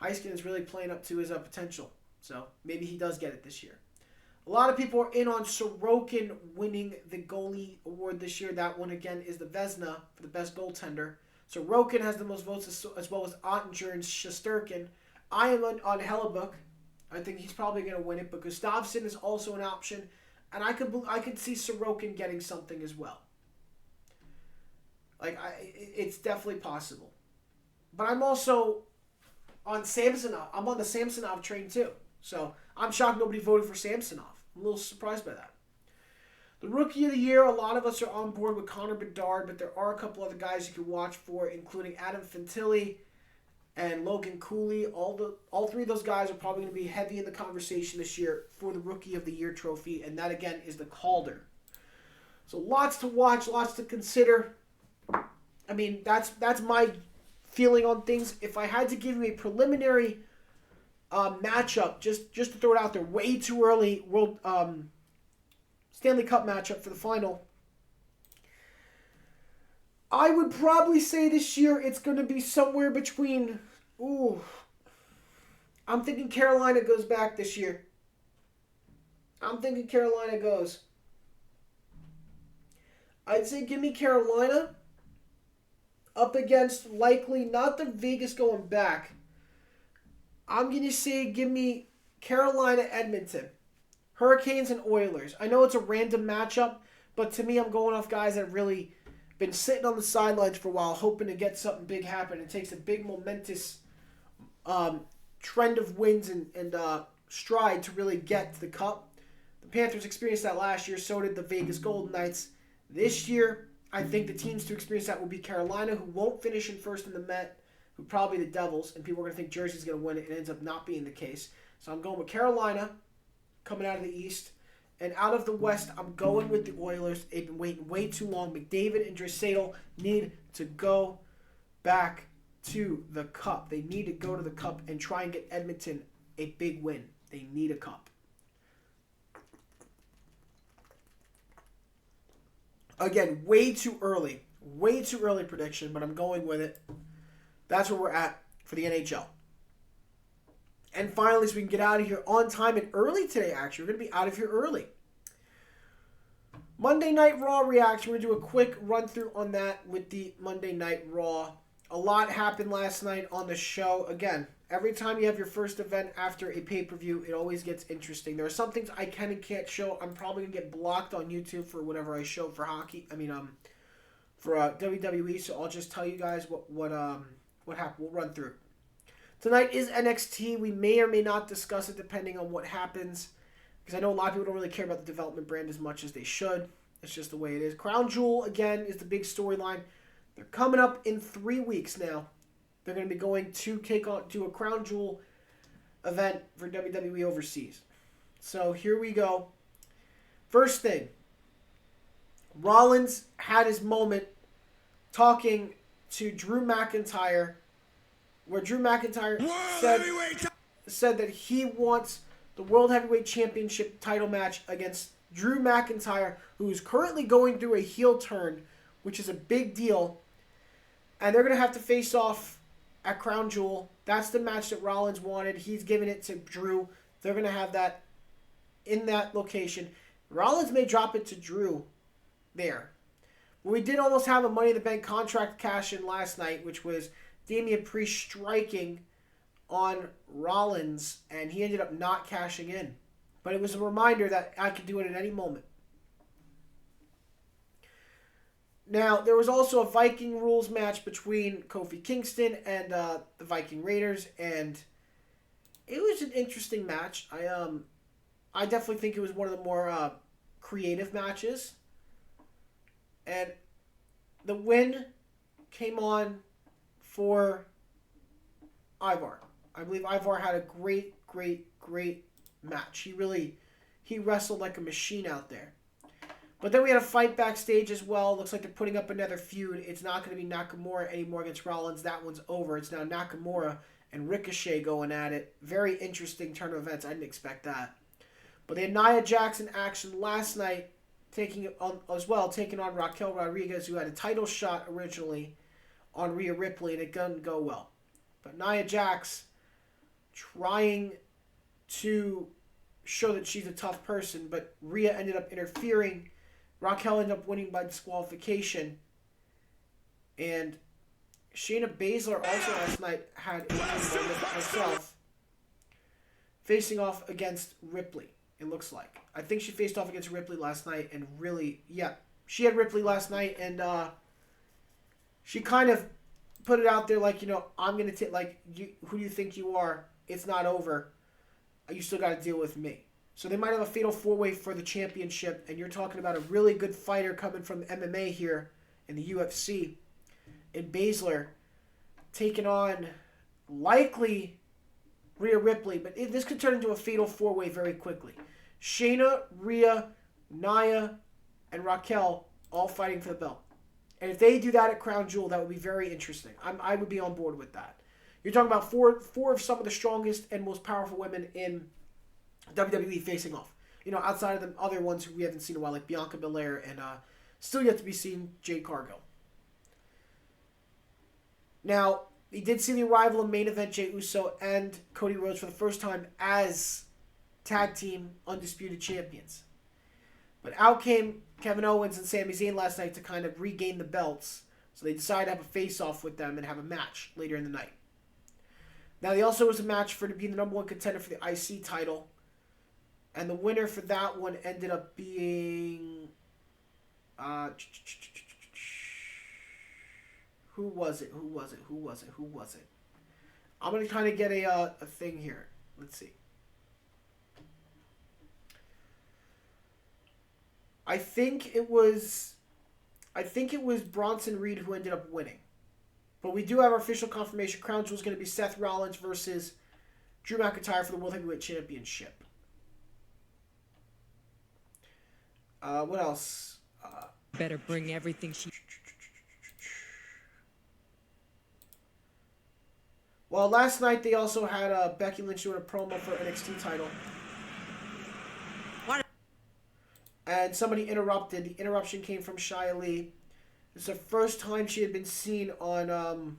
Heiskanen's really playing up to his potential. So maybe he does get it this year. A lot of people are in on Sorokin winning the goalie award this year. That one, again, is the Vezina for the best goaltender. Sorokin has the most votes as well as Ottinger and Shesterkin. I am on Hellebuck. I think he's probably going to win it, but Gustafsson is also an option. And I could see Sorokin getting something as well. It's definitely possible. But I'm also on Samsonov. I'm on the Samsonov train too. So I'm shocked nobody voted for Samsonov. I'm a little surprised by that. The Rookie of the Year, a lot of us are on board with Connor Bedard, but there are a couple other guys you can watch for, including Adam Fantilli and Logan Cooley. All three of those guys are probably going to be heavy in the conversation this year for the Rookie of the Year trophy, and that again is the Calder. So lots to watch, lots to consider. I mean, that's my feeling on things. If I had to give you a preliminary matchup, just to throw it out there, way too early, Stanley Cup matchup for the final, I would probably say this year it's going to be somewhere between, I'm thinking Carolina goes back this year. I'm thinking Carolina goes. I'd say give me Carolina. up against likely not the Vegas going back. I'm going to say give me Carolina, Edmonton. Hurricanes and Oilers. I know it's a random matchup, but to me I'm going off guys that have really been sitting on the sidelines for a while hoping to get something big happen. It takes a big momentous trend of wins and stride to really get to the Cup. The Panthers experienced that last year, so did the Vegas Golden Knights. This year, I think the teams to experience that will be Carolina, who won't finish in first in the Met, who probably the Devils, and people are going to think Jersey's going to win it. It ends up not being the case. So I'm going with Carolina coming out of the East. And out of the West, I'm going with the Oilers. They've been waiting way too long. McDavid and Draisaitl need to go back to the Cup. They need to go to the Cup and try and get Edmonton a big win. They need a Cup. Again, way too early. Way too early prediction, but I'm going with it. That's where we're at for the NHL. And finally, so we can get out of here on time and early today, actually. We're going to be out of here early. Monday Night Raw reaction. We're going to do a quick run-through on that with the Monday Night Raw. A lot happened last night on the show. Again, every time you have your first event after a pay-per-view, it always gets interesting. There are some things I can and can't show. I'm probably going to get blocked on YouTube for whatever I show for hockey. For WWE, so I'll just tell you guys what happened. We'll run through. Tonight is NXT. We may or may not discuss it depending on what happens, because I know a lot of people don't really care about the development brand as much as they should. It's just the way it is. Crown Jewel, again, is the big storyline. They're coming up in 3 weeks now. They're going to be going to do a Crown Jewel event for WWE overseas. So here we go. First thing, Rollins had his moment talking to Drew McIntyre, where Drew McIntyre said that he wants the World Heavyweight Championship title match against Drew McIntyre, who is currently going through a heel turn, which is a big deal. And they're going to have to face off at Crown Jewel. That's the match that Rollins wanted. He's giving it to Drew. They're going to have that in that location. Rollins may drop it to Drew there. But we did almost have a Money in the Bank contract cash in last night, which was Damian Priest striking on Rollins, and he ended up not cashing in. But it was a reminder that I could do it at any moment. Now, there was also a Viking rules match between Kofi Kingston and the Viking Raiders, and it was an interesting match. I definitely think it was one of the more creative matches. And the win came on for Ivar. I believe Ivar had a great match. He wrestled like a machine out there. But then we had a fight backstage as well. Looks like they're putting up another feud. It's not going to be Nakamura anymore against Rollins. That one's over. It's now Nakamura and Ricochet going at it. Very interesting turn of events. I didn't expect that. But they had Nia Jax in action last night, taking on Raquel Rodriguez, who had a title shot originally on Rhea Ripley, and it didn't go well. But Nia Jax trying to show that she's a tough person, but Rhea ended up interfering. Raquel ended up winning by disqualification. And Shayna Baszler also last night had a moment herself, facing off against Ripley, it looks like. I think she faced off against Ripley last night, and she had Ripley last night, and she kind of put it out there like, I'm going to take, who do you think you are? It's not over. You still got to deal with me. So they might have a fatal four-way for the championship, and you're talking about a really good fighter coming from MMA here in the UFC, in Baszler, taking on likely Rhea Ripley, but this could turn into a fatal four-way very quickly. Shayna, Rhea, Nia, and Raquel all fighting for the belt. And if they do that at Crown Jewel, that would be very interesting. I would be on board with that. You're talking about four of some of the strongest and most powerful women in WWE facing off. Outside of the other ones who we haven't seen in a while, like Bianca Belair and still yet to be seen, Jade Cargill. Now, we did see the arrival of main event Jey Uso and Cody Rhodes for the first time as tag team undisputed champions. But out came Kevin Owens and Sami Zayn last night to kind of regain the belts. So they decided to have a face-off with them and have a match later in the night. Now, there also was a match for to be the number 1 contender for the IC title. And the winner for that one ended up being... Who was it? I'm going to kind of get a thing here. Let's see. I think it was Bronson Reed who ended up winning. But we do have our official confirmation. Crown Jewel is going to be Seth Rollins versus Drew McIntyre for the World Heavyweight Championship. What else? Better bring everything she... Well, last night they also had Becky Lynch doing a promo for NXT title. What? And somebody interrupted. The interruption came from Shia Lee. It's the first time she had been seen on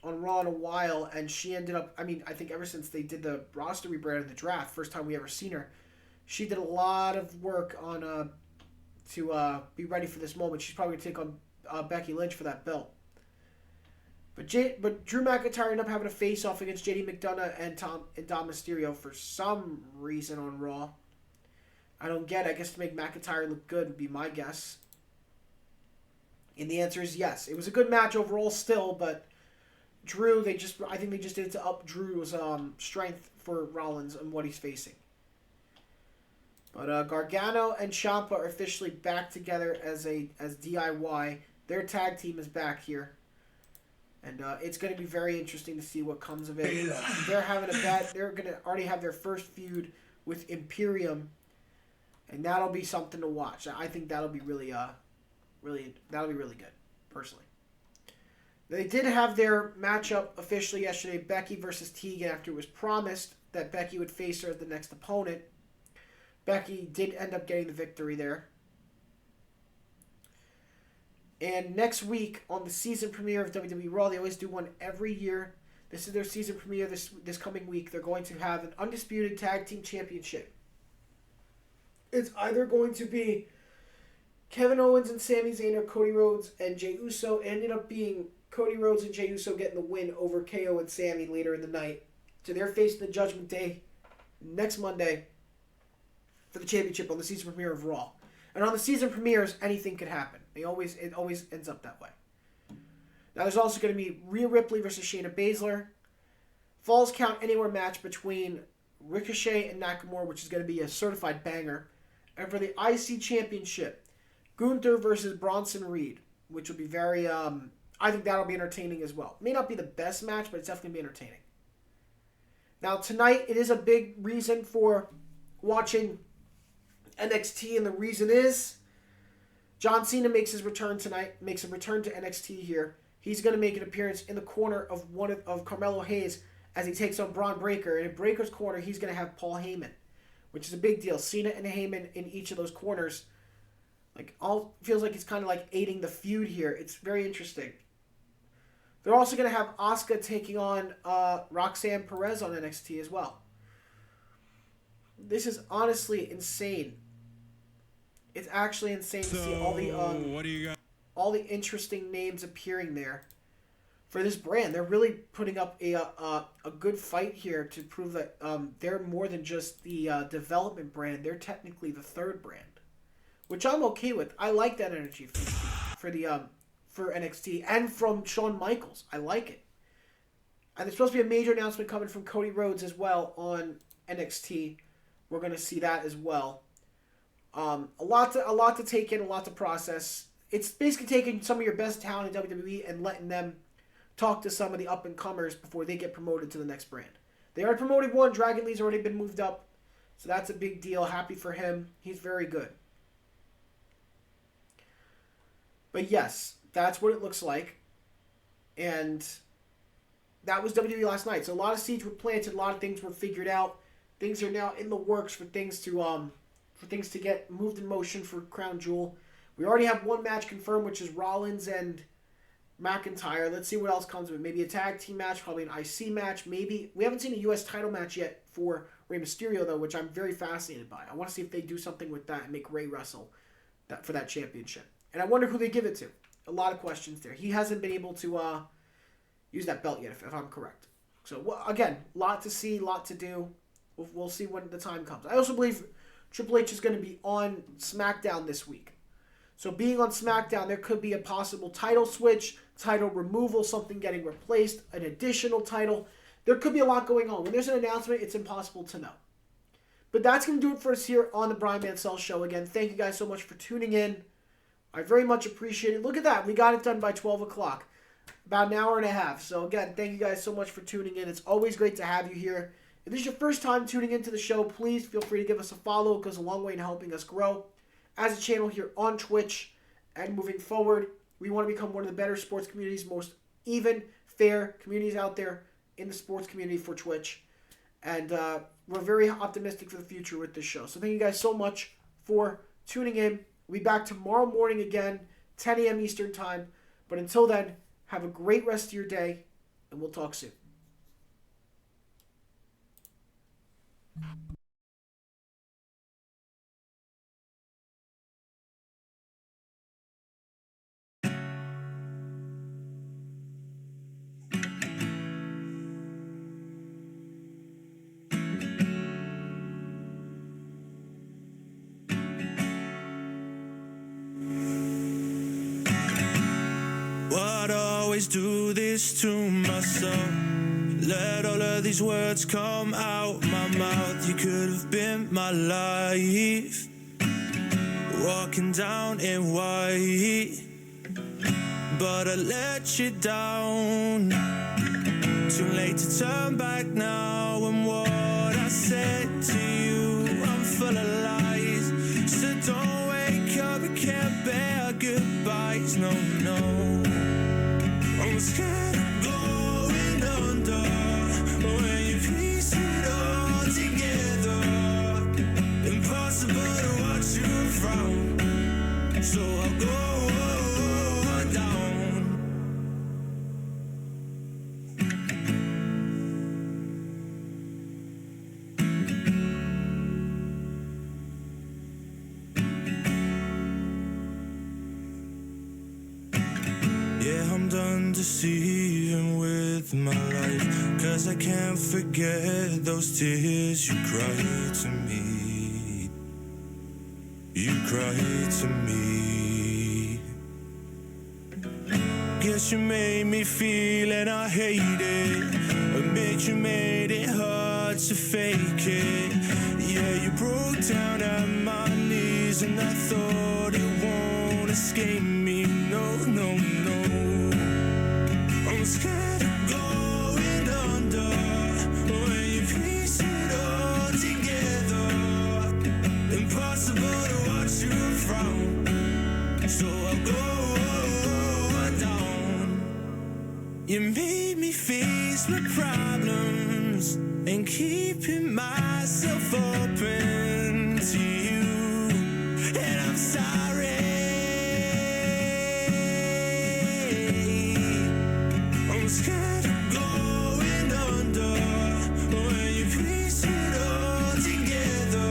Raw in a while, and she ended up, I think ever since they did the roster rebrand in the draft, first time we ever seen her, she did a lot of work on to be ready for this moment. She's probably going to take on Becky Lynch for that belt. But Drew McIntyre ended up having a face-off against JD McDonough and Dom Mysterio for some reason on Raw. I don't get it. I guess to make McIntyre look good would be my guess. And the answer is yes. It was a good match overall still, but Drew, I think they just did it to up Drew's strength for Rollins and what he's facing. But Gargano and Ciampa are officially back together as DIY. Their tag team is back here. And it's going to be very interesting to see what comes of it. They're having they're going to already have their first feud with Imperium. And that'll be something to watch. I think that'll be really good, personally. They did have their matchup officially yesterday, Becky versus Tegan, after it was promised that Becky would face her as the next opponent. Becky did end up getting the victory there. And next week, on the season premiere of WWE Raw, they always do one every year. This is their season premiere this coming week. They're going to have an Undisputed Tag Team Championship. It's either going to be Kevin Owens and Sami Zayn or Cody Rhodes and Jey Uso. It ended up being Cody Rhodes and Jey Uso getting the win over KO and Sami later in the night. So they're facing the Judgment Day next Monday for the championship on the season premiere of Raw. And on the season premieres, anything could happen. It always ends up that way. Now there's also going to be Rhea Ripley versus Shayna Baszler. Falls Count Anywhere match between Ricochet and Nakamura, which is going to be a certified banger. And for the IC Championship, Gunther versus Bronson Reed, which will be very, I think that'll be entertaining as well. May not be the best match, but it's definitely going to be entertaining. Now tonight, it is a big reason for watching NXT, and the reason is John Cena makes his return tonight, makes a return to NXT here. He's going to make an appearance in the corner of one of Carmelo Hayes as he takes on Braun Breaker. And in Breaker's corner, he's going to have Paul Heyman, which is a big deal. Cena and Heyman in each of those corners. Feels like it's kind of like aiding the feud here. It's very interesting. They're also going to have Asuka taking on Roxanne Perez on NXT as well. This is honestly insane. It's actually insane to see all the all the interesting names appearing there for this brand. They're really putting up a good fight here to prove that they're more than just the development brand. They're technically the third brand, which I'm okay with. I like that energy for NXT and from Shawn Michaels. I like it. And there's supposed to be a major announcement coming from Cody Rhodes as well on NXT. We're going to see that as well. A lot to take in, a lot to process. It's basically taking some of your best talent in WWE and letting them talk to some of the up-and-comers before they get promoted to the next brand. They already promoted one. Dragon Lee's already been moved up. So that's a big deal. Happy for him. He's very good. But yes, that's what it looks like. And that was WWE last night. So a lot of seeds were planted. A lot of things were figured out. Things are now in the works for things to get moved in motion for Crown Jewel. We already have one match confirmed, which is Rollins and McIntyre. Let's see what else comes of it. Maybe a tag team match, probably an IC match. Maybe we haven't seen a U.S. title match yet for Rey Mysterio though, which I'm very fascinated by. I want to see if they do something with that and make Rey wrestle for that championship. And I wonder who they give it to. A lot of questions there. He hasn't been able to use that belt yet, if I'm correct. So, well, again, lot to see, lot to do. We'll see when the time comes. I also believe Triple H is going to be on SmackDown this week. So being on SmackDown, there could be a possible title switch, title removal, something getting replaced, an additional title. There could be a lot going on. When there's an announcement, it's impossible to know. But that's going to do it for us here on the Brian Mansell Show. Again, thank you guys so much for tuning in. I very much appreciate it. Look at that. We got it done by 12 o'clock. About an hour and a half. So again, thank you guys so much for tuning in. It's always great to have you here. If this is your first time tuning into the show, please feel free to give us a follow. It goes a long way in helping us grow as a channel here on Twitch. And moving forward, we want to become one of the better sports communities, most even, fair communities out there in the sports community for Twitch. And we're very optimistic for the future with this show. So thank you guys so much for tuning in. We'll be back tomorrow morning again, 10 a.m. Eastern Time. But until then, have a great rest of your day, and we'll talk soon. Why'd I always do this to myself? Let all of these words come out my mouth. You could have been my life, walking down in white, but I let you down. Too late to turn back now, and what I said to you, I'm full of lies. So don't wake up, you can't bear goodbyes, no, no. I'm scared of going under when you piece it all together. Impossible to watch you frown, so I'll go down. Yeah, I'm done deceiving with my life, 'cause I can't forget those tears you cried to me. You cried to me. Guess you made me feel and I hate it. Admit you made it hard to fake it. Yeah, you broke down at my knees and I thought it won't escape me. No, no, no. I'm scared of going under when you piece it all together. Impossible to watch you frown, so I'll go down. You made me face my problems and keeping myself open to you, and I'm sorry. I'm scared of going under when you piece it all together.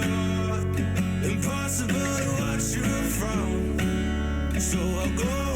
Impossible to watch you frown, so I'll go